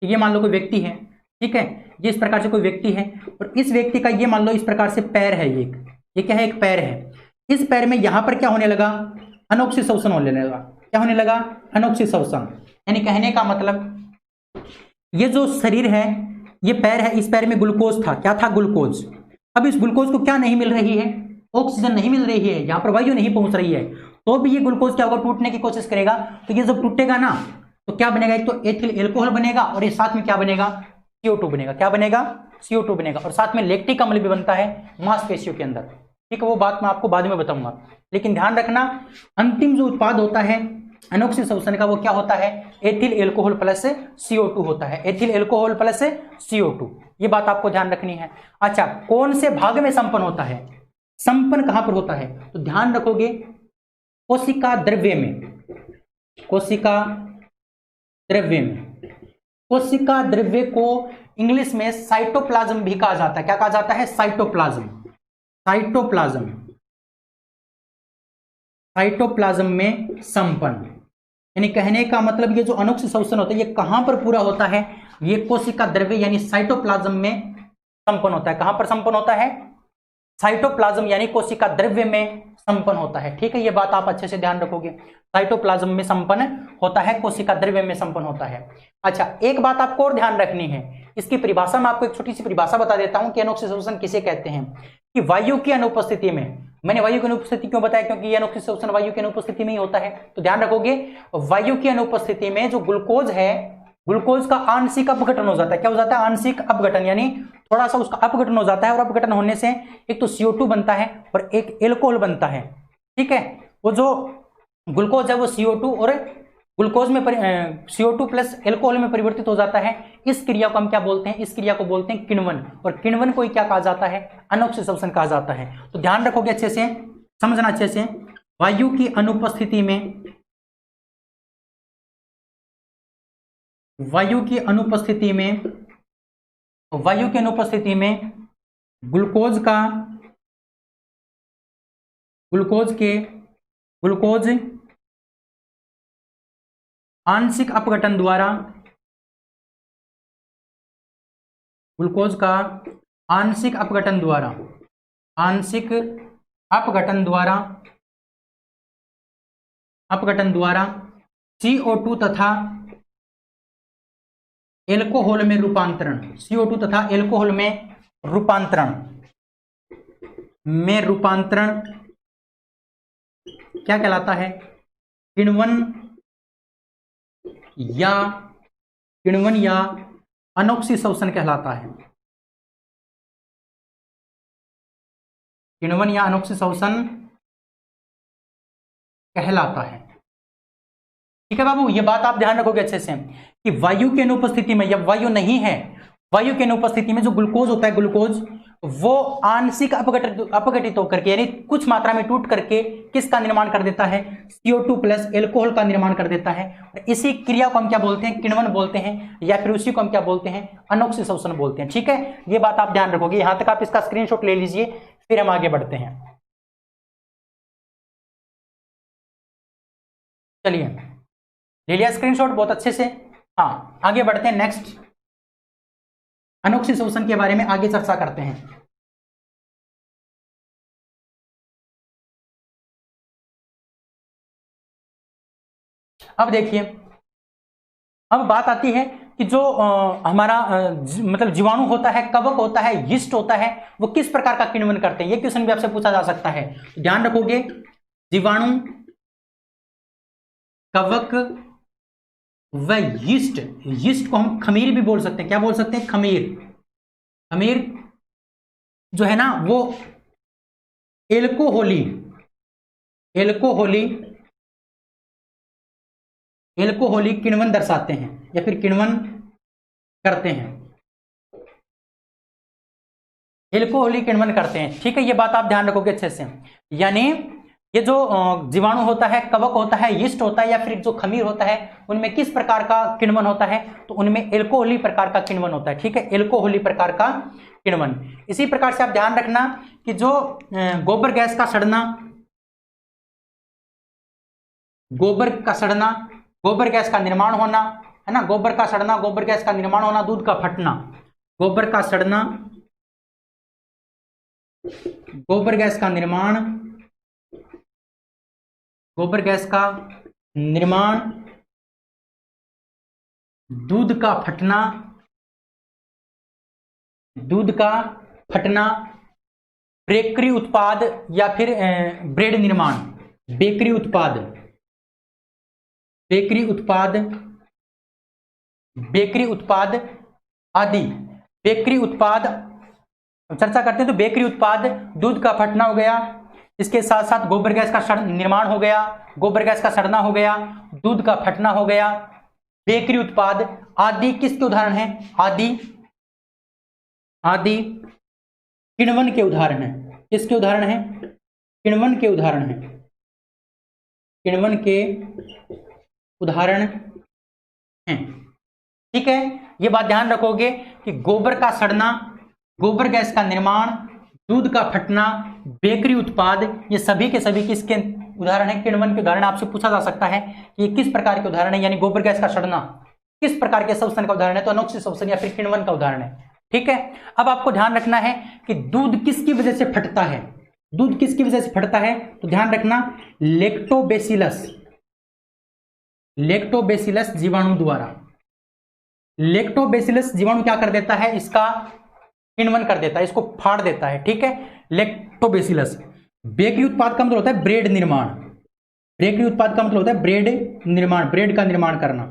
कोई व्यक्ति है, ठीक है, ये इस प्रकार से कोई व्यक्ति है और इस व्यक्ति का ये मान लो इस प्रकार से पैर है, ये क्या है, एक पैर है। इस पैर में यहां पर क्या होने लगा, अनोक्सी श्वसन होने लगा। क्या होने लगा, अनोक्सी श्वसन। यानी कहने का मतलब ये जो शरीर है, ये पैर है, इस पैर में ग्लूकोज था, क्या था, ग्लूकोज। अब इस ग्लूकोज को क्या नहीं मिल रही है, ऑक्सीजन नहीं मिल रही है, यहां पर वायु नहीं पहुंच रही है, तो भी ये ग्लूकोज क्या होगा, टूटने की कोशिश करेगा। तो ये जब टूटेगा ना तो क्या बनेगा, एक तो एथिल एल्कोहल बनेगा और इस साथ में क्या बनेगा, CO2 बनेगा। क्या बनेगा, CO2 बनेगा, और साथ में लैक्टिक अम्ल भी बनता है मांसपेशियों के अंदर, ठीक है, वो बात मैं आपको बाद में बताऊंगा। लेकिन ध्यान रखना, अंतिम जो उत्पाद होता है अनोक्सी श्वसन का वो क्या होता है, एथिल एल्कोहल प्लस CO2 होता है, एथिल एल्कोहल प्लस CO2, ये बात आपको ध्यान रखनी है। अच्छा, कौन से भाग में संपन्न होता है, संपन्न कहां पर होता है, तो ध्यान रखोगे कोशिका द्रव्य में, कोशिका द्रव्य में। कोशिका द्रव्य को इंग्लिश में साइटोप्लाज्म भी कहा जाता है। क्या कहा जाता है? साइटोप्लाज्म। साइटोप्लाज्म, साइटोप्लाज्म में संपन्न, यानी कहने का मतलब ये जो अनुक्ष शोषण होता है ये कहां पर पूरा होता है? ये कोशिका द्रव्य यानी साइटोप्लाज्म में संपन्न होता है। कहां पर संपन्न होता है? साइटोप्लाज्म यानी कोशिका द्रव्य में संपन्न होता है। ठीक है, ये बात आप अच्छे से ध्यान रखोगे। साइटोप्लाज्म में संपन्न होता है, कोशिका द्रव्य में संपन्न होता है। अच्छा, एक बात आपको और ध्यान रखनी है, इसकी परिभाषा में आपको एक छोटी सी परिभाषा बता देता हूं कि अनुक्ष शोषण किसे कहते हैं। कि वायु की अनुपस्थिति में, मैंने वायु की अनुपस्थिति क्यों बताया? क्योंकि यह अनुक्ष शोषण वायु की अनुपस्थिति में ही होता है। तो ध्यान रखोगे, वायु की अनुपस्थिति में जो ग्लूकोज है, ग्लूकोज का आंशिक अपघटन हो जाता है। क्या हो जाता है? आंशिक अपघटन, यानी थोड़ा सा उसका अपघटन हो जाता है, और अपघटन होने से एक तो CO2 बनता है और एक एल्कोहल बनता है। ठीक है, वो जो ग्लूकोज है वो CO2 और ग्लूकोज में CO2 प्लस एल्कोहल में परिवर्तित हो जाता है। इस क्रिया को हम क्या बोलते हैं? इस क्रिया को बोलते हैं किण्वन, और किण्वन को ही क्या कहा जाता है? अनुक्ष शोषण कहा जाता है। तो ध्यान रखोगे अच्छे से, समझना अच्छे से। वायु की अनुपस्थिति में, वायु की अनुपस्थिति में, वायु की अनुपस्थिति में ग्लूकोज का, ग्लूकोज आंशिक अपघटन द्वारा, ग्लूकोज का आंशिक अपघटन द्वारा, आंशिक अपघटन द्वारा, अपघटन द्वारा CO2 तथा एल्कोहल में रूपांतरण, CO2 तथा एल्कोहल में रूपांतरण, क्या कहलाता है? किण्वन या अनुक्ष शोषण कहलाता है। किण्वन या अनुक्ष शोषण कहलाता है। ठीक है बाबू, ये बात आप ध्यान रखोगे अच्छे से कि वायु की अनुपस्थिति में, या वायु नहीं है, वायु की अनुपस्थिति में जो ग्लूकोज होता है, ग्लूकोज वो आंशिक अपघटित होकर के, यानी कुछ मात्रा में टूट करके किसका निर्माण कर देता है? CO2 प्लस एल्कोहल का निर्माण कर देता है। और इसी क्रिया को हम क्या बोलते हैं? किण्वन बोलते हैं, या फिर उसी को हम क्या बोलते हैं? अनुक्ष शोषण बोलते हैं। ठीक है, ये बात आप ध्यान रखोगे। यहां तक आप इसका स्क्रीनशॉट ले लीजिए, फिर हम आगे बढ़ते हैं। चलिए, ले लिया स्क्रीनशॉट? बहुत अच्छे से। हाँ, आगे बढ़ते हैं। नेक्स्ट अनुक्ष शोषण के बारे में आगे चर्चा करते हैं। अब देखिए, अब बात आती है कि जो हमारा मतलब जीवाणु होता है, कवक होता है, यीस्ट होता है, वो किस प्रकार का किण्वन करते हैं? ये क्वेश्चन भी आपसे पूछा जा सकता है। तो ध्यान रखोगे, जीवाणु, कवक व यीस्ट, यीस्ट को हम खमीर भी बोल सकते हैं। क्या बोल सकते हैं? खमीर। खमीर जो है ना वो एल्कोहली किण्वन दर्शाते हैं, या फिर किण्वन करते हैं, एल्कोहली किण्वन करते हैं। ठीक है, ये बात आप ध्यान रखोगे अच्छे से। यानी ये जो जीवाणु होता है, कवक होता है, यीस्ट होता है, या फिर जो खमीर होता है, उनमें किस प्रकार का किण्वन होता है? तो उनमें एल्कोहली प्रकार का किण्वन होता है। ठीक है, एल्कोहली प्रकार का किण्वन। इसी प्रकार से आप ध्यान रखना कि जो गोबर गैस का सड़ना, गोबर गैस का निर्माण होना, है ना, गोबर का सड़ना, गोबर गैस का निर्माण होना, दूध का फटना, गोबर का सड़ना, गोबर गैस का निर्माण, गोबर गैस का निर्माण, दूध का फटना, बेकरी उत्पाद या फिर ब्रेड निर्माण, बेकरी उत्पाद आदि, बेकरी उत्पाद चर्चा करते हैं। तो बेकरी उत्पाद, दूध का फटना हो गया, इसके साथ साथ गोबर गैस का निर्माण हो गया, गोबर गैस का सड़ना हो गया, दूध का फटना हो गया, बेकरी उत्पाद आदि किसके उदाहरण हैं? आदि किण्वन के उदाहरण हैं। किसके उदाहरण हैं? किण्वन के उदाहरण हैं, किण्वन के उदाहरण हैं। ठीक है, ये बात ध्यान रखोगे कि गोबर का सड़ना, गोबर गैस का निर्माण, दूध का फटना, बेकरी उत्पाद, ये सभी के सभी किसके उदाहरण है? किण्वन के उदाहरण। आपसे पूछा जा सकता है कि ये किस प्रकार के उदाहरण है, यानी गोबर गैस का सड़ना किस प्रकार के श्वसन का उदाहरण है? तो अनोक्सी श्वसन या फिर किण्वन का उदाहरण है। ठीक है, अब आपको ध्यान रखना है कि दूध किसकी वजह से फटता है, दूध किसकी वजह से फटता है? तो ध्यान रखना, लेक्टोबेसिलस, लेक्टोबेसिलस जीवाणु द्वारा। लेक्टोबेसिलस जीवाणु क्या कर देता है? इसका किण्वन कर देता है, इसको फाड़ देता है। ठीक है, लेक्टोबेसिलस। बेकरी उत्पाद का मतलब होता है ब्रेड निर्माण, बेकरी उत्पाद का मतलब होता है ब्रेड निर्माण, ब्रेड का निर्माण करना।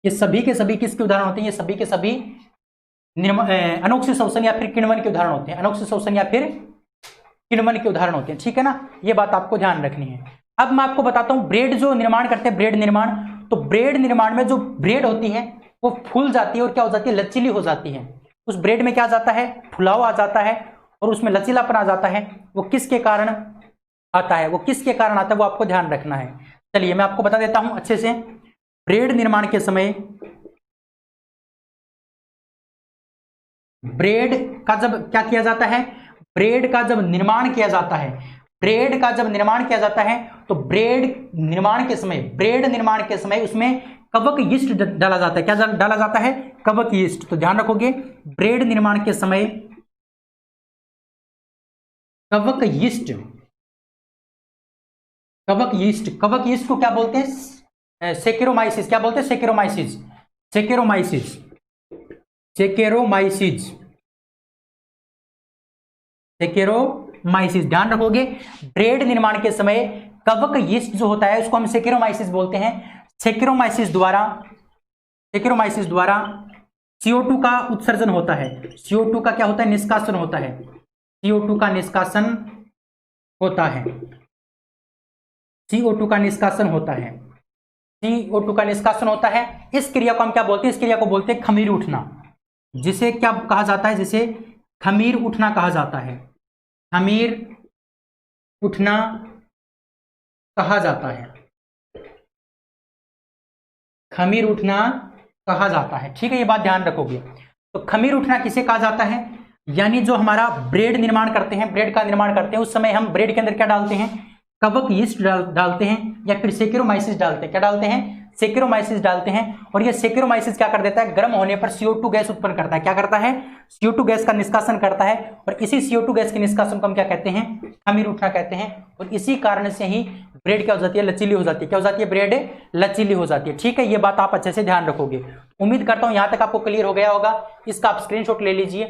ये सभी के सभी किसके उदाहरण होते हैं? ये सभी के सभी अनोक्सी श्वसन या फिर किण्वन के उदाहरण होते हैं, अनोक्सी श्वसन या फिर किण्वन के उदाहरण होते हैं। ठीक है ना, ये बात आपको ध्यान रखनी है। अब मैं आपको बताता हूं ब्रेड जो निर्माण करते हैं, ब्रेड निर्माण, तो ब्रेड निर्माण में जो ब्रेड होती है वो फूल जाती है और क्या हो जाती है? लचीली हो जाती है। उस ब्रेड में क्या आ जाता है? फुलाव आ जाता है और उसमें लचीलापन आ जाता है। वो किसके कारण आता है? वो किसके कारण आता है, वो आपको ध्यान रखना है। चलिए मैं आपको बता देता हूं अच्छे से। ब्रेड निर्माण के समय, ब्रेड का जब क्या किया जाता है, ब्रेड का जब निर्माण किया जाता है, ब्रेड का जब निर्माण किया जाता है तो ब्रेड निर्माण के समय, ब्रेड निर्माण के समय उसमें कवक यीस्ट डाला जाता है। क्या डाला जाता है? कवक यीस्ट। तो ध्यान रखोगे, ब्रेड निर्माण के समय कवक यीस्ट, कवक यीस्ट, कवक यीस्ट को क्या बोलते हैं? सेकेरोमाइसिस। क्या बोलते हैं? Saccharomyces, Saccharomyces, Saccharomyces, Saccharomyces. ध्यान रखोगे, ब्रेड निर्माण के समय कवक यीस्ट जो होता है उसको हम सेकेरोमाइसिस बोलते हैं। सेकेरोमाइसिस द्वारा, सेकेरोमाइसिस द्वारा CO2 का उत्सर्जन होता है। CO2 का क्या होता है? निष्कासन होता है। CO2 का निष्कासन होता है, CO2 का निष्कासन होता है, CO2 का निष्कासन होता है। इस क्रिया को हम क्या बोलते हैं? इस क्रिया को बोलते हैं खमीर उठना, जिसे क्या कहा जाता है? जिसे खमीर उठना कहा जाता है, खमीर उठना कहा जाता है, खमीर उठना कहा जाता है। ठीक है, ये बात ध्यान रखोगे। तो खमीर उठना किसे कहा जाता है? यानी जो हमारा ब्रेड निर्माण करते हैं, ब्रेड का निर्माण करते हैं, उस समय हम ब्रेड के अंदर क्या डालते हैं? कवक यीस्ट डालते हैं या फिर सेकेरोमाइसिस डालते हैं। क्या डालते हैं? सेकेरोमाइसिस डालते हैं। और ये सेकेरोमाइसिस क्या कर देता है? गर्म होने पर CO2 गैस उत्पन्न करता है। क्या करता है? CO2 गैस का निष्कासन करता है और इसी CO2 गैस के निष्कासन को हम क्या कहते हैं? खमीर उठना कहते हैं। और इसी कारण से ही ब्रेड क्या हो जाती है? लचीली हो जाती है। क्या हो जाती है? ब्रेड लचीली हो जाती है। ठीक है, ये बात आप अच्छे से ध्यान रखोगे। उम्मीद करता हूं यहां तक आपको क्लियर हो गया होगा। इसका आप स्क्रीनशॉट ले लीजिए,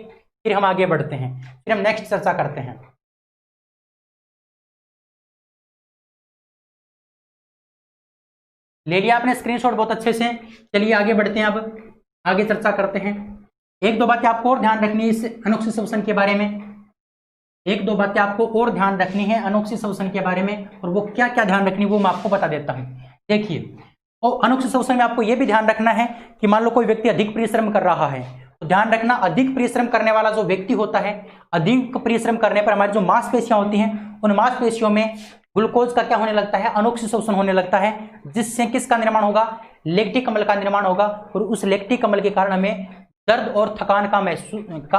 फिर हम आगे बढ़ते हैं, फिर हम नेक्स्ट चर्चा करते हैं। ले लिया आपने स्क्रीनशॉट बहुत अच्छे से। चलिए आगे बढ़ते हैं, अब आगे चर्चा करते हैं। एक दो बातें आपको और ध्यान रखनी है इस अनोक्सी श्वसन के बारे में, एक दो बातें आपको और ध्यान रखनी है अनोक्सी श्वसन के बारे में। और वो क्या क्या ध्यान रखनी वो मैं आपको बता देता हूं। देखिए, और अनोक्सी श्वसन में आपको यह भी ध्यान रखना है कि मान लो कोई व्यक्ति अधिक परिश्रम कर रहा है, तो ध्यान रखना अधिक परिश्रम करने वाला जो व्यक्ति होता है, अधिक परिश्रम करने पर हमारी जो मांसपेशियां होती हैं, उन मांसपेशियों में ग्लूकोज का क्या होने लगता है? अनोक्सी श्वसन होने लगता है, जिससे किसका निर्माण होगा? लैक्टिक अम्ल का निर्माण होगा। और उस लैक्टिक अम्ल के कारण हमें दर्द और थकान का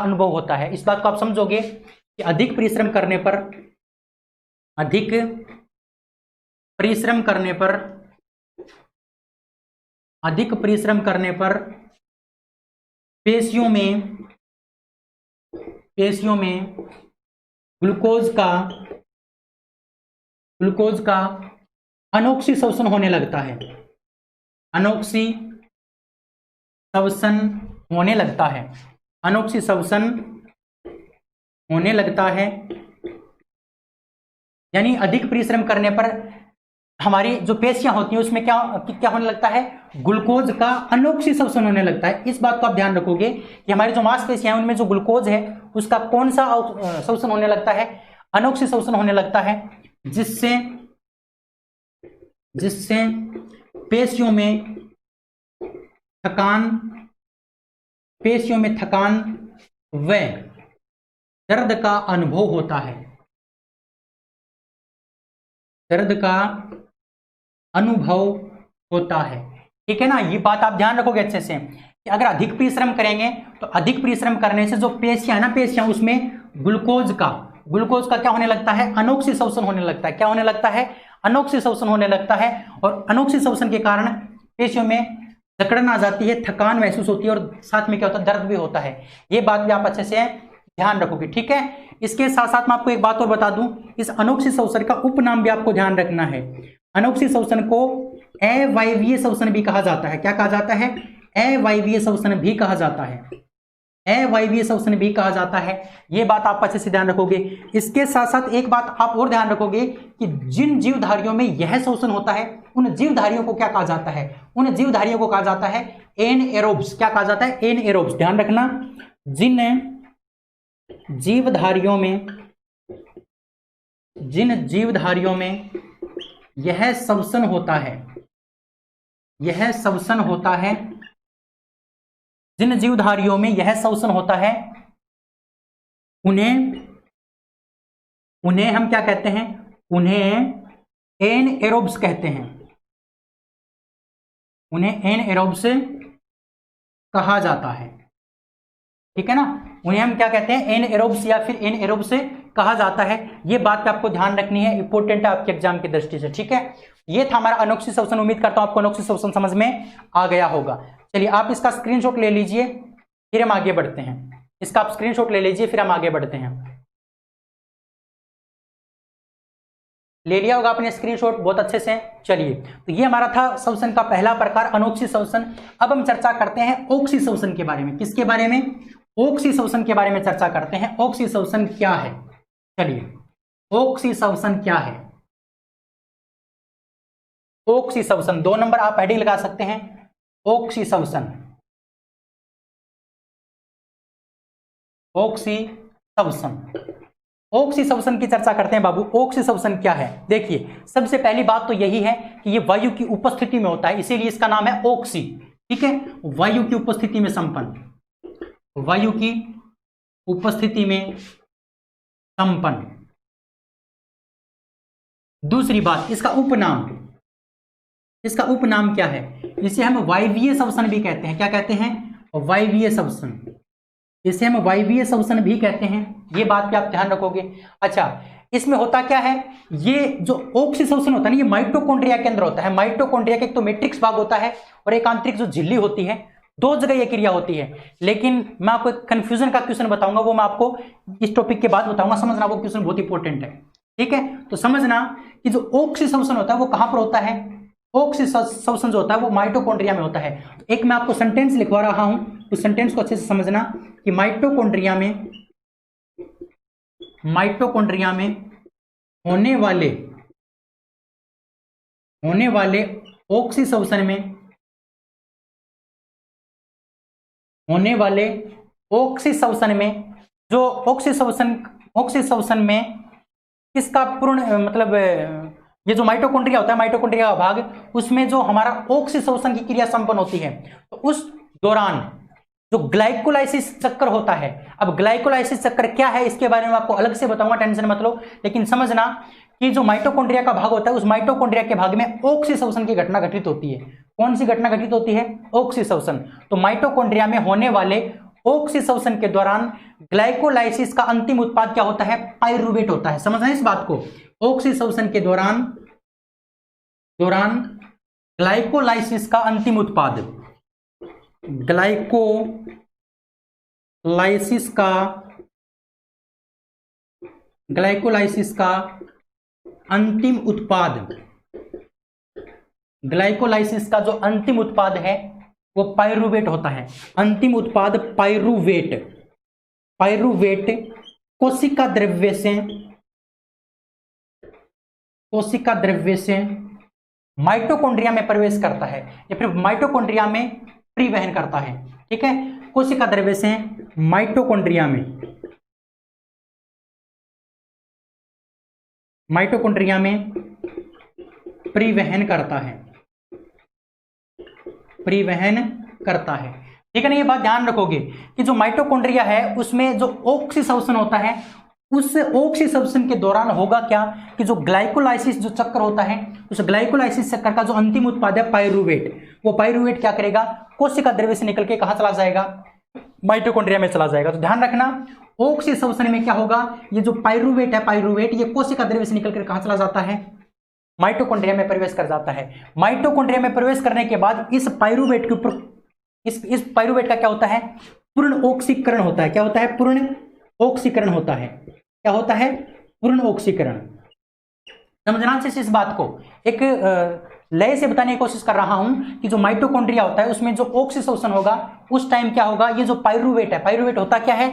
अनुभव होता है। इस बात को आप समझोगे कि अधिक परिश्रम करने पर, अधिक परिश्रम करने पर, अधिक परिश्रम करने पर पेशियों में ग्लूकोज का अनोक्सी श्वसन होने लगता है, अनोक्सी श्वसन होने लगता है, अनोक्सी श्वसन होने लगता है। यानी अधिक परिश्रम करने पर हमारी जो पेशियां होती हैं उसमें क्या होने लगता है? ग्लूकोज का अनोक्सी श्वसन होने लगता है। इस बात को आप ध्यान रखोगे कि हमारी जो मांसपेशियां हैं उनमें जो ग्लूकोज है उसका कौन सा श्वसन होने लगता है? अनोक्सी श्वसन होने लगता है, जिससे पेशियों में थकान व दर्द का अनुभव होता है, दर्द का अनुभव होता है। ठीक है ना, ये बात आप ध्यान रखोगे अच्छे से कि अगर अधिक परिश्रम करेंगे तो अधिक परिश्रम करने से जो पेशियां है ना, पेशियां, उसमें ग्लूकोज का क्या होने लगता है, अनोक्सी शोषण होने लगता है। क्या होने लगता है, अनोक्सी शोषण होने लगता है। और अनोक्सी शोषण के कारण पेशियों में जकड़न आ जाती है, थकान महसूस होती है और साथ में क्या होता है, दर्द भी होता है। ये बात भी आप अच्छे से ध्यान रखोगे, ठीक है। इसके साथ साथ मैं आपको एक बात और बता दूं, इस अनोक्सी शोषण का उपनाम भी आपको ध्यान रखना है। अनोक्सी शोषण को अवायवीय शोषण भी कहा जाता है। क्या कहा जाता है, अवायवीय शोषण भी कहा जाता है, अवायवीय शोषण भी कहा जाता है। ये बात आप अच्छे से ध्यान रखोगे। इसके साथ साथ एक बात आप और ध्यान रखोगे कि जिन जीवधारियों में यह शोषण होता है उन जीवधारियों को क्या कहा जाता है, उन जीवधारियों को कहा जाता है एनएरोब्स। क्या कहा जाता है, एनएरोब्स। ध्यान रखना, जिन जीवधारियों में यह शोषण होता है, यह शोषण होता है, जिन जीवधारियों में यह शोषण होता है उन्हें हम क्या कहते हैं, उन्हें एनएरोब्स कहते हैं, उन्हें एनएरोब्स कहा जाता है, ठीक है ना। उन्हें हम क्या कहते हैं, एनएरोब्स या फिर एनएरोब्स कहा जाता है। ये बात पे आपको ध्यान रखनी है, इंपॉर्टेंट है आपके एग्जाम की दृष्टि से, ठीक है। ये था हमारा अनोक्सी शोषण। उम्मीद करता हूं आपको अनोक्सी शोषण समझ में आ गया होगा। चलिए आप इसका स्क्रीनशॉट ले लीजिए, फिर हम आगे बढ़ते हैं। इसका आप स्क्रीनशॉट ले लीजिए, फिर हम आगे बढ़ते हैं। ले लिया होगा आपने स्क्रीनशॉट बहुत अच्छे से। चलिए, तो ये हमारा था शोषण का पहला प्रकार, अनोक्सी शोषण। अब हम चर्चा करते हैं ओक्सी शोषण के बारे में। किसके बारे में, ओक्सी शोषण के बारे में चर्चा करते हैं। ओक्सी शोषण क्या है, चलिए ओक्सी शोषण क्या है। ओक्सी शोषण 2 नंबर आप हेडिंग लगा सकते हैं, ओक्सी शोषण, ओक्सी शोषण। ओक्सी शोषण की चर्चा करते हैं बाबू। ओक्सी शोषण क्या है, देखिए सबसे पहली बात तो यही है कि ये वायु की उपस्थिति में होता है, इसीलिए इसका नाम है ओक्सी, ठीक है। वायु की उपस्थिति में संपन्न, वायु की उपस्थिति में संपन्न। दूसरी बात, इसका उपनाम, इसका उपनाम क्या है, इसे हम वायवीय शोषण भी कहते हैं। क्या कहते हैं, वायवीय शोषण, इसे हम वायवीय शोषण भी कहते हैं। ये बात पे आप ध्यान रखोगे। अच्छा, इसमें होता क्या है, ये जो ओक्सी शोषण होता है ना, ये माइटोकॉन्ड्रिया के अंदर होता है। माइटोकॉन्ड्रिया के एक तो मैट्रिक्स भाग होता है और एक आंतरिक जो झिल्ली होती है, 2 जगह ये क्रिया होती है। लेकिन मैं आपको एक कंफ्यूजन का क्वेश्चन बताऊंगा, वो मैं आपको इस टॉपिक के बाद बताऊंगा, समझना, वो क्वेश्चन बहुत इंपॉर्टेंट है, ठीक है। तो समझना कि जो ओक्सी शोषण होता है वो कहां पर होता है, ओक्सी शोषण जो होता है वो माइटोकॉन्ड्रिया में होता है। तो एक मैं आपको सेंटेंस लिखवा रहा हूं, उस सेंटेंस को अच्छे से समझना कि माइटोकॉन्ड्रिया में होने वाले ओक्सी शोषण में, होने वाले ओक्सी शोषण में, जो ओक्सी शोषण में किसका पूर्ण मतलब ये जो माइटोकॉन्ड्रिया होता है, माइटोकॉन्ड्रिया का भाग, उसमें जो हमारा ओक्सी शोषण की क्रिया संपन्न होती है, तो उस दौरान जो ग्लाइकोलाइसिस चक्कर होता है। अब ग्लाइकोलाइसिस चक्कर क्या है इसके बारे में आपको अलग से बताऊंगा, टेंशन मत लो। लेकिन समझना कि जो माइटोकॉन्ड्रिया का भाग होता है, उस माइटोकॉन्ड्रिया के भाग में ओक्सी शोषण की घटना घटित होती है। कौन सी घटना घटित होती है, ओक्सी शोषण। तो माइटोकॉन्ड्रिया में होने वाले ओक्सी शोषण के दौरान ग्लाइकोलाइसिस का अंतिम उत्पाद क्या होता है, पाइरुवेट होता है। समझना इस बात को, ओक्सी शोषण के दौरान ग्लाइकोलाइसिस का अंतिम उत्पाद, ग्लाइकोलाइसिस का अंतिम उत्पाद, ग्लाइकोलाइसिस का जो अंतिम उत्पाद है वो पाइरुवेट होता है। अंतिम उत्पाद पाइरुवेट कोशिका द्रव्य से माइटोकॉन्ड्रिया में प्रवेश करता है या फिर माइटोकॉन्ड्रिया में परिवहन करता है, ठीक है। कोशिका द्रव्य से माइटोकॉन्ड्रिया में परिवहन करता है, ठीक है ना। ये बात ध्यान रखोगे कि जो माइटोकॉन्ड्रिया है उसमें जो ओक्सी शोषण होता है, उस ओक्सी शोषण के दौरान होगा क्या कि जो ग्लाइकोलाइसिस जो चक्कर होता है, उस ग्लाइकोलाइसिस चक्कर का जो अंतिम उत्पाद है पाइरुवेट, वो पाइरुवेट क्या करेगा, कोशिका द्रव्य से निकल के कहां चला जाएगा, माइटोकॉन्ड्रिया में चला जाएगा। तो ध्यान रखना ऑक्सीशोषण में क्या होगा, ये जो पाइरूवेट है, पाइरूवेट ये कोशिका द्रव्य से निकलकर कहां चला जाता है, माइटोकॉन्ड्रिया में प्रवेश कर जाता है। माइटोकॉन्ड्रिया में प्रवेश करने के बाद इस पाइरूवेट के ऊपर इस पाइरूवेट का क्या होता है, पूर्ण ऑक्सीकरण होता है। क्या होता है, पूर्ण ऑक्सीकरण होता है। क्या होता है, पूर्ण ऑक्सीकरण। समझना से इस बात को एक लय से बताने की कोशिश कर रहा हूं कि जो माइटोकॉन्ड्रिया होता है उसमें जो ऑक्सीशोषण होगा उस टाइम क्या होगा, ये जो पाइरूवेट है, पाइरूवेट होता क्या है,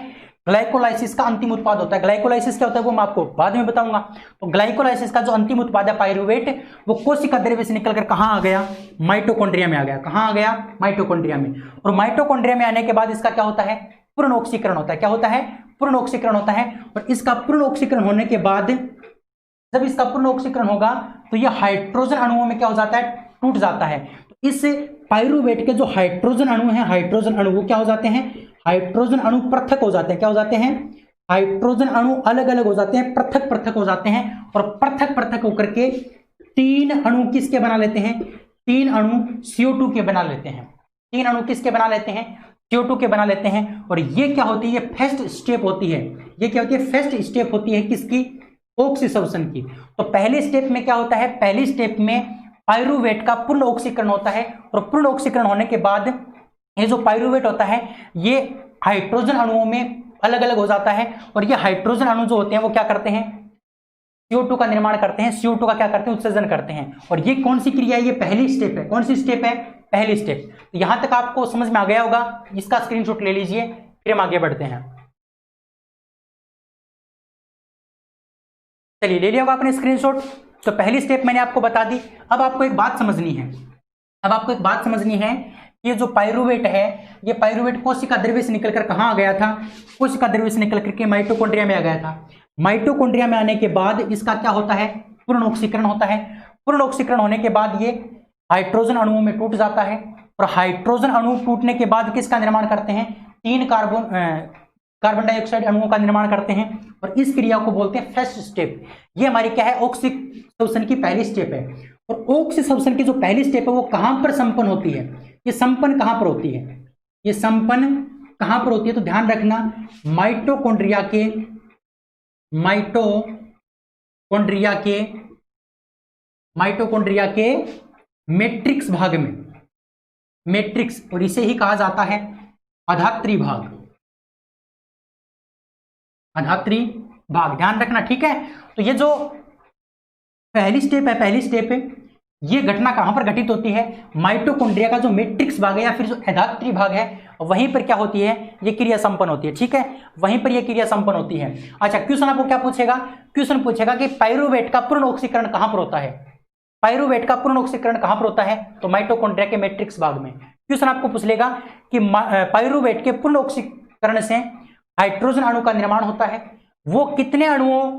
ग्लाइकोलाइसिस का अंतिम उत्पाद होता है। ग्लाइकोलाइसिस क्या होता है वो मैं आपको बाद में बताऊंगा। तो ग्लाइकोलाइसिस का जो अंतिम उत्पाद है पाइरूवेट, वो कोशिका द्रव्य से निकलकर कहां आ गया, माइटोकॉन्ड्रिया में आ गया। कहां आ गया, माइटोकॉन्ड्रिया में। और माइटोकॉन्ड्रिया में आने के बाद इसका क्या होता है, पूर्ण ऑक्सीकरण होता है। क्या होता है, पूर्ण ऑक्सीकरण होता है। और इसका पूर्ण ऑक्सीकरण होने के बाद, जब इसका पूर्ण ऑक्सीकरण होगा तो यह हाइड्रोजन अणुओं में क्या हो जाता है, टूट जाता है। तो इस पाइरूवेट के जो हाइड्रोजन अणु हैं, हाइड्रोजन अणु वो क्या हो जाते हैं, हाइड्रोजन अणु पृथक हो जाते हैं। क्या हो जाते हैं, हाइड्रोजन अणु अलग अलग हो जाते हैं, पृथक पृथक हो जाते हैं। और पृथक पृथक होकर के 3 अणु किसके बना लेते हैं, 3 अणु CO2 के बना लेते हैं। 3 अणु किसके बना लेते हैं, CO2 के बना लेते हैं। और ये क्या होती है, ये फर्स्ट स्टेप होती है। ये क्या होती है, फर्स्ट स्टेप होती है किसकी, ऑक्सीशोषण की। तो पहले स्टेप में क्या होता है, पहली स्टेप में पाइरूवेट का पूर्ण ऑक्सीकरण होता है। और पूर्ण ऑक्सीकरण होने के बाद ये जो पाइरूवेट होता है ये हाइड्रोजन अणुओं में अलग अलग हो जाता है। और ये हाइड्रोजन अणु जो होते हैं वो क्या करते हैं, CO2 का निर्माण करते हैं। CO2 का क्या करते हैं, उत्सर्जन करते हैं। और ये कौन सी क्रिया है, ये पहली स्टेप है। कौन सी स्टेप है, पहली स्टेप। तो यहां तक आपको समझ में आ गया होगा, इसका स्क्रीनशॉट ले लीजिए, फिर हम आगे बढ़ते हैं। चलिए ले लिया होगा आपने स्क्रीनशॉट। तो पहली स्टेप मैंने आपको बता दी। अब आपको एक बात समझनी है, अब आपको एक बात समझनी है, ये जो पाइरूवेट है, ये पाइरूवेट कोशिका द्रव्य से निकलकर कहां आ गया था, कोशिका द्रव्य से निकल करके माइटोकॉन्ड्रिया में आ गया था। माइटोकॉन्ड्रिया में आने के बाद इसका क्या होता है, पूर्ण ऑक्सीकरण होता है। पूर्ण ऑक्सीकरण होने के बाद ये हाइड्रोजन अणुओं में टूट जाता है। और हाइड्रोजन अणु टूटने के बाद किसका निर्माण करते हैं, 3 कार्बन डाइऑक्साइड अणुओं का निर्माण करते हैं। और इस क्रिया को बोलते हैं फर्स्ट स्टेप। ये हमारी क्या है, ऑक्सीशोषण की पहली स्टेप है। और ऑक्सीशोषण की जो पहली स्टेप है वो कहां पर संपन्न होती है, ये संपन्न कहां पर होती है, ये संपन्न कहां पर होती है। तो ध्यान रखना माइटोकॉन्ड्रिया के मैट्रिक्स भाग में, मैट्रिक्स, और इसे ही कहा जाता है अधात्री भाग, अधात्री भाग। ध्यान रखना, ठीक है। तो ये जो पहली स्टेप है, पहली स्टेप है, ये घटना कहां पर घटित होती है, माइटोकॉन्ड्रिया का जो मैट्रिक्स भाग है या फिर जो अधात्री भाग है, वहीं पर क्या होती है, ये क्रिया संपन्न होती है। ठीक है, वहीं पर ये क्रिया संपन्न होती है। अच्छा, क्वेश्चन आपको क्या पूछेगा, क्वेश्चन पूछेगा कि पाइरूवेट का पूर्ण ऑक्सीकरण कहां पर होता है, पाइरूवेट का पूर्ण ऑक्सीकरण कहां पर होता है, तो माइटोकॉन्ड्रिया के मैट्रिक्स भाग में। क्वेश्चन आपको पूछ लेगा कि पाइरूवेट के पूर्ण ऑक्सीकरण से हाइड्रोजन अणु का निर्माण होता है, वो कितने अणुओं,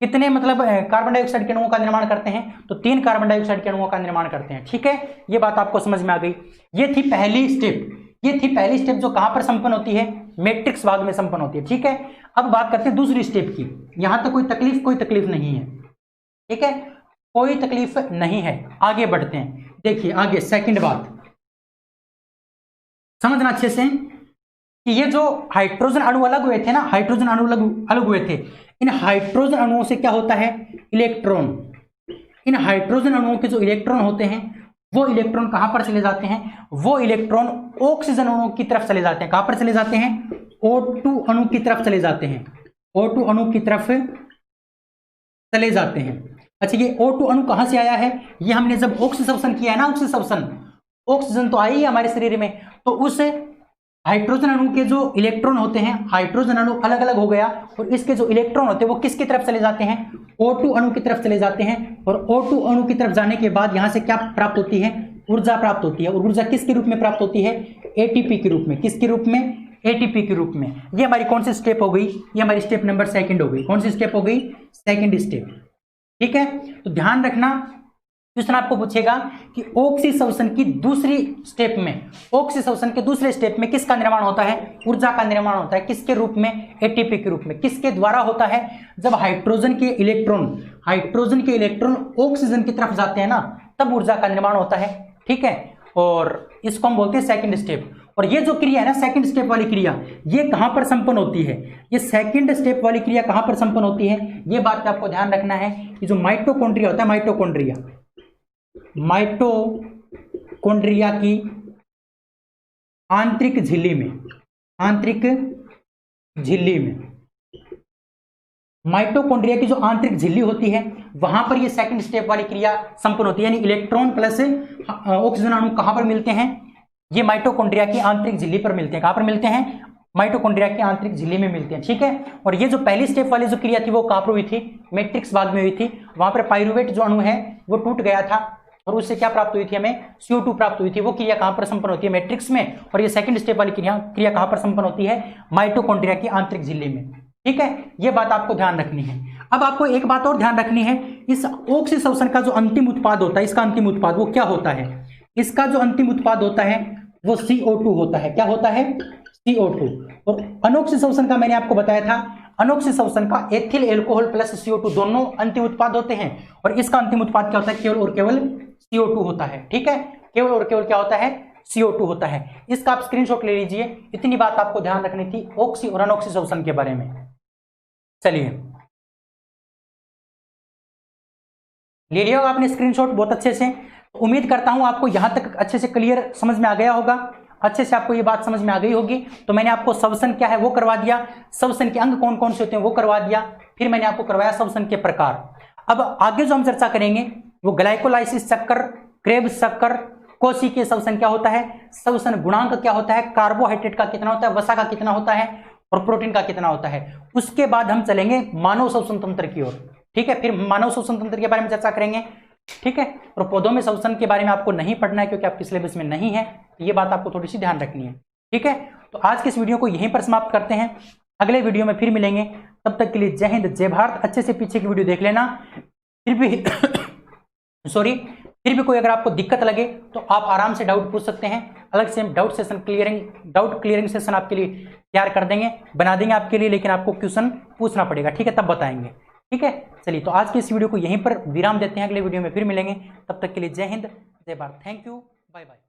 कितने मतलब कार्बन डाइऑक्साइड के अणुओं का निर्माण करते हैं, तो 3 कार्बन डाइऑक्साइड के अणुओं का निर्माण करते हैं। ठीक है, ये बात आपको समझ में आ गई। ये थी पहली स्टेप, ये थी पहली स्टेप जो कहां पर संपन्न होती है, मैट्रिक्स भाग में संपन्न होती है। ठीक है, अब बात करते हैं दूसरी स्टेप की। यहां तक कोई तकलीफ नहीं है। ठीक है, कोई तकलीफ नहीं है। आगे बढ़ते हैं, देखिए आगे सेकंड बात समझना अच्छे से कि ये जो हाइड्रोजन अणु अलग हुए थे ना, हाइड्रोजन अणु अलग हुए थे, इन हाइड्रोजन अणुओं से क्या होता है, इलेक्ट्रॉन। इन हाइड्रोजन अणुओं के जो इलेक्ट्रॉन होते हैं वो इलेक्ट्रॉन कहां पर चले जाते हैं, वो इलेक्ट्रॉन ऑक्सीजन अणुओं की तरफ चले जाते हैं। कहां पर चले जाते हैं, O2 अणु की तरफ चले जाते हैं, O2 अणु की तरफ चले जाते हैं। अच्छा, ये O2 अणु कहां से आया है, ये हमने जब ऑक्सीशोषण किया है ना, ऑक्सीजन तो आई है हमारे शरीर में, तो उस हाइड्रोजन अणु के जो इलेक्ट्रॉन होते हैं, हाइड्रोजन अणु अलग अलग हो गया, और इसके जो इलेक्ट्रॉन होते हैं वो किसकी तरफ चले जाते हैं, O2 अणु की तरफ चले जाते हैं। और O2 अणु की तरफ जाने के बाद यहां से क्या प्राप्त होती है, ऊर्जा प्राप्त होती है। और ऊर्जा किसके रूप में प्राप्त होती है, ATP के रूप में। किसके रूप में, ATP के रूप में। ये हमारी कौन सी स्टेप हो गई, ये हमारी स्टेप नंबर 2 हो गई। कौन सी स्टेप हो गई, सेकंड स्टेप। ठीक है, तो ध्यान रखना, क्वेश्चन आपको पूछेगा कि ऑक्सीशोषण की दूसरी स्टेप में, ऑक्सीशोषण के दूसरे स्टेप में किसका निर्माण होता है, ऊर्जा का निर्माण होता है। किसके रूप में, ATP के रूप में। किसके द्वारा होता है, जब हाइड्रोजन के इलेक्ट्रॉन ऑक्सीजन की तरफ जाते हैं ना, तब ऊर्जा का निर्माण होता है। ठीक है, और इसको हम बोलते हैं सेकंड स्टेप। और ये जो क्रिया है ना, सेकंड स्टेप वाली क्रिया, ये कहां पर संपन्न होती है? ये सेकंड स्टेप वाली क्रिया कहां पर संपन्न होती है? ये बात पे आपको ध्यान रखना है कि जो माइटोकॉन्ड्रिया होता है, माइटोकॉन्ड्रिया की आंतरिक झिल्ली में, माइटोकॉन्ड्रिया की जो आंतरिक झिल्ली होती है, वहां पर ये सेकंड स्टेप वाली क्रिया संपन्न होती है। यानी इलेक्ट्रॉन प्लस ऑक्सीजन अणु कहां पर मिलते हैं? ये माइटोकॉन्ड्रिया की आंतरिक झिल्ली पर मिलते हैं। कहां पर मिलते हैं? माइटोकॉन्ड्रिया की आंतरिक झिल्ली में मिलते हैं, ठीक है। और ये जो पहली स्टेप वाली जो क्रिया थी वो कहां पर हुई थी? मैट्रिक्स भाग में हुई थी। वहां पर पाइरुवेट जो अणु है वो टूट गया था और उससे क्या प्राप्त हुई थी? हमें CO2 प्राप्त हुई थी। वो क्रिया कहां पर संपन्न होती है? मैट्रिक्स में। और ये सेकंड स्टेप वाली क्रिया कहां पर संपन्न होती है? माइटोकॉन्ड्रिया की आंतरिक झिल्ली में, ठीक है। ये बात आपको ध्यान रखनी है। अब आपको एक बात और ध्यान रखनी है, इस ऑक्सीशोषण का जो अंतिम उत्पाद होता है, इसका अंतिम उत्पाद वो क्या होता है? इसका जो अंतिम उत्पाद होता है वो CO2 होता है। क्या होता है? CO2। और अनोक्सीशोषण का मैंने आपको बताया था, अनोक्सीशोषण का एथिल एल्कोहल प्लस CO2 दोनों अंतिम उत्पाद होते हैं। और इसका अंतिम उत्पाद क्या होता है? केवल और केवल CO2 होता है, ठीक है। केवल और केवल क्या होता है? CO2 होता है। इसका आप स्क्रीनशॉट ले लीजिए। इतनी बात आपको ध्यान रखनी थी ऑक्सी और अनोक्सीशोषण के बारे में। चलिए, ले लिया होगा आपने स्क्रीनशॉट बहुत अच्छे से। तो उम्मीद करता हूं आपको यहां तक अच्छे से क्लियर समझ में आ गया होगा, अच्छे से आपको ये बात समझ में आ गई होगी। तो मैंने आपको श्वसन क्या है वो करवा दिया, श्वसन के अंग कौन कौन से होते हैं वो करवा दिया, फिर मैंने आपको करवाया श्वसन के प्रकार। अब आगे जो हम चर्चा करेंगे वो ग्लाइकोलाइसिस चक्कर, क्रेब्स चक्कर, कोशिकीय श्वसन क्या होता है, श्वसन गुणांक क्या होता है, कार्बोहाइड्रेट का कितना होता है, वसा का कितना होता है और प्रोटीन का कितना होता है। उसके बाद हम चलेंगे मानव श्वसन तंत्र की ओर, ठीक है। फिर मानव श्वसन तंत्र के बारे में चर्चा करेंगे, ठीक है। और पौधों में श्वसन के बारे में आपको नहीं पढ़ना है क्योंकि आपके सिलेबस में नहीं है, ये बात आपको थोड़ी सी ध्यान रखनी है, ठीक है। तो आज के इस वीडियो को यहीं पर समाप्त करते हैं, अगले वीडियो में फिर मिलेंगे। तब तक के लिए जय हिंद, जय भारत। अच्छे से पीछे की वीडियो देख लेना। फिर भी फिर भी कोई अगर आपको दिक्कत लगे तो आप आराम से डाउट पूछ सकते हैं। अलग से हम डाउट क्लियरिंग सेशन आपके लिए तैयार कर देंगे, बना देंगे आपके लिए, लेकिन आपको क्वेश्चन पूछना पड़ेगा, ठीक है, तब बताएंगे, ठीक है। चलिए, तो आज की इस वीडियो को यहीं पर विराम देते हैं, अगले वीडियो में फिर मिलेंगे। तब तक के लिए जय हिंद, जय Bharat. Thank you, bye bye.